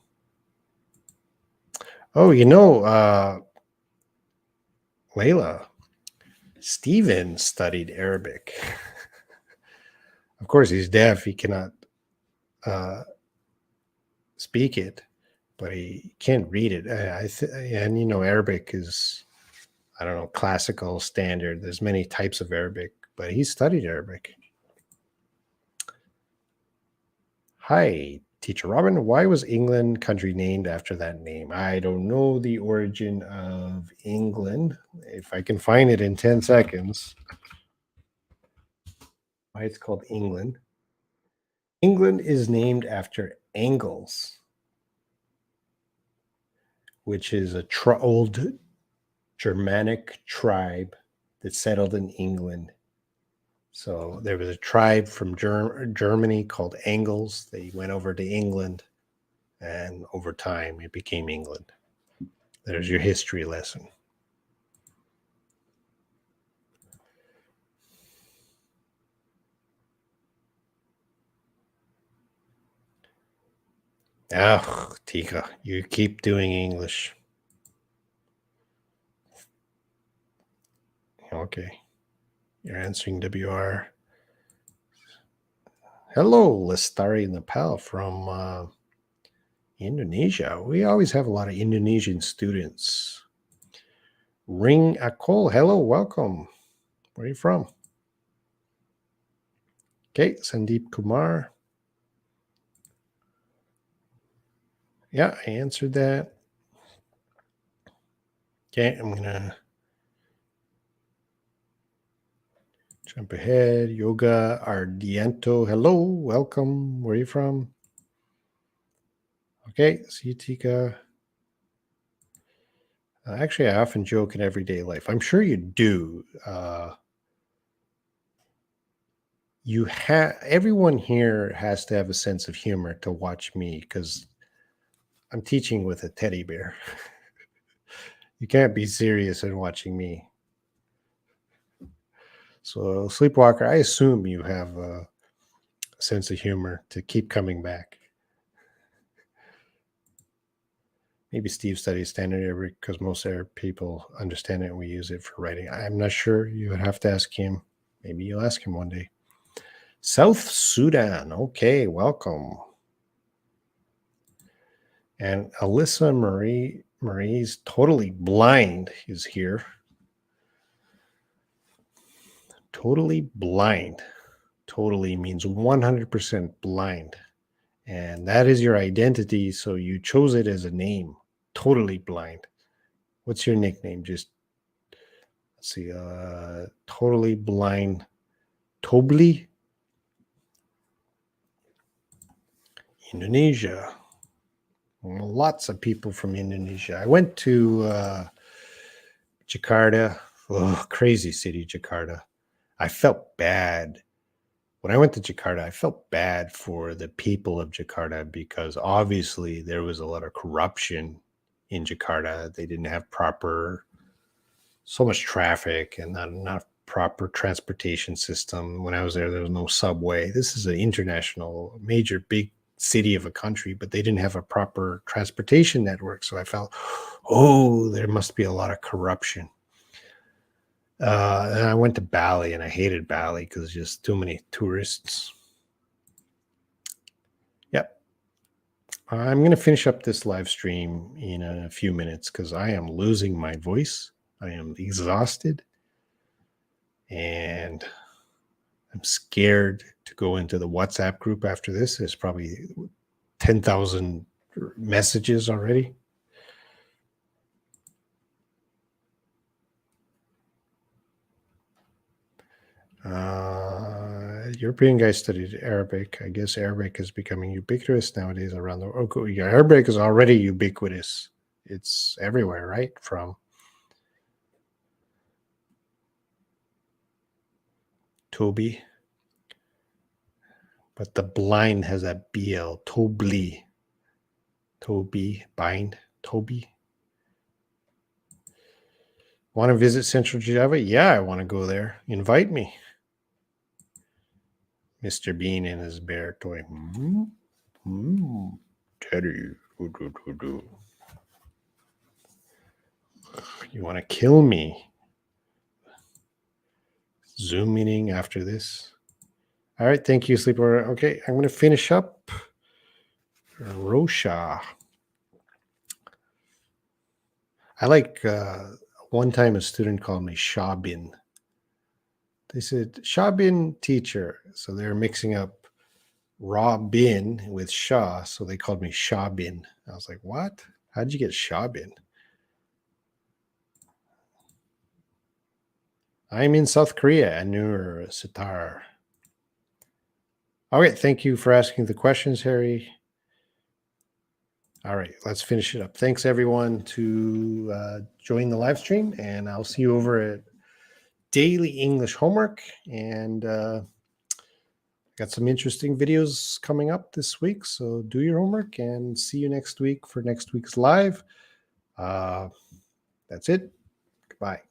Oh, Layla, Steven studied Arabic. Of course, he's deaf. He cannot speak it, but he can't read it. And Arabic is, I don't know, classical, standard. There's many types of Arabic, but he studied Arabic. Hi, Teacher Robin. Why was England country named after that name? I don't know the origin of England. If I can find it in 10 seconds. Why it's called England. England is named after Angles, which is a old Germanic tribe that settled in England. So there was a tribe from Germany called Angles. They went over to England, and over time it became England. There's your history lesson. Ah, Tika, you keep doing English. Okay. You're answering WR. Hello, Lestari Nepal from Indonesia. We always have a lot of Indonesian students. Ring Akol, hello, welcome. Where are you from? Okay, Sandeep Kumar. Yeah, I answered that. Okay, I'm going to jump ahead. Yoga Ardiento, hello, welcome. Where are you from? Okay, see Tika. Actually, I often joke in everyday life. I'm sure you do. everyone here has to have a sense of humor to watch me because I'm teaching with a teddy bear. You can't be serious in watching me. So, Sleepwalker, I assume you have a sense of humor to keep coming back. Maybe Steve studies standard Arabic because most Arab people understand it and we use it for writing. I'm not sure. You would have to ask him. Maybe you'll ask him one day. South Sudan. Okay, welcome. And Alyssa Marie's Totally Blind is here. Totally blind. Totally means 100% blind. And that is your identity. So you chose it as a name. Totally blind. What's your nickname? Just let's see. Totally blind. Tobli. Indonesia. Lots of people from Indonesia. I went to Jakarta. Oh, crazy city, Jakarta. I felt bad. When I went to Jakarta, I felt bad for the people of Jakarta because obviously there was a lot of corruption in Jakarta. They didn't have so much traffic and not enough proper transportation system. When I was there was no subway. This is an international, major, big city of a country, but they didn't have a proper transportation network. So I felt, oh, there must be a lot of corruption. And I went to Bali and I hated Bali because there's just too many tourists. Yep. I'm going to finish up this live stream in a few minutes because I am losing my voice. I am exhausted and I'm scared to go into the WhatsApp group after this. There's probably 10,000 messages already. European guys studied Arabic. I guess Arabic is becoming ubiquitous nowadays around the world. Oh, yeah, Arabic is already ubiquitous. It's everywhere, right? From Toby. But the blind has that BL. Tobli. Toby. Bind. Toby. Want to visit Central Java? Yeah, I want to go there. Invite me. Mr. Bean and his bear toy. Teddy. You want to kill me? Zoom meeting after this. All right, thank you, Sleeper. Okay, I'm going to finish up. Rosha. I like, one time a student called me Shabin. They said, Shabin teacher. So they're mixing up Robin with Shah. So they called me Shabin. I was like, what? How'd you get Shabin? I'm in South Korea, Anur Sitar. All right, thank you for asking the questions, Harry. All right, let's finish it up. Thanks, everyone, to join the live stream, and I'll see you over at Daily English Homework. And got some interesting videos coming up this week, so do your homework, and see you next week for next week's live. That's it. Goodbye.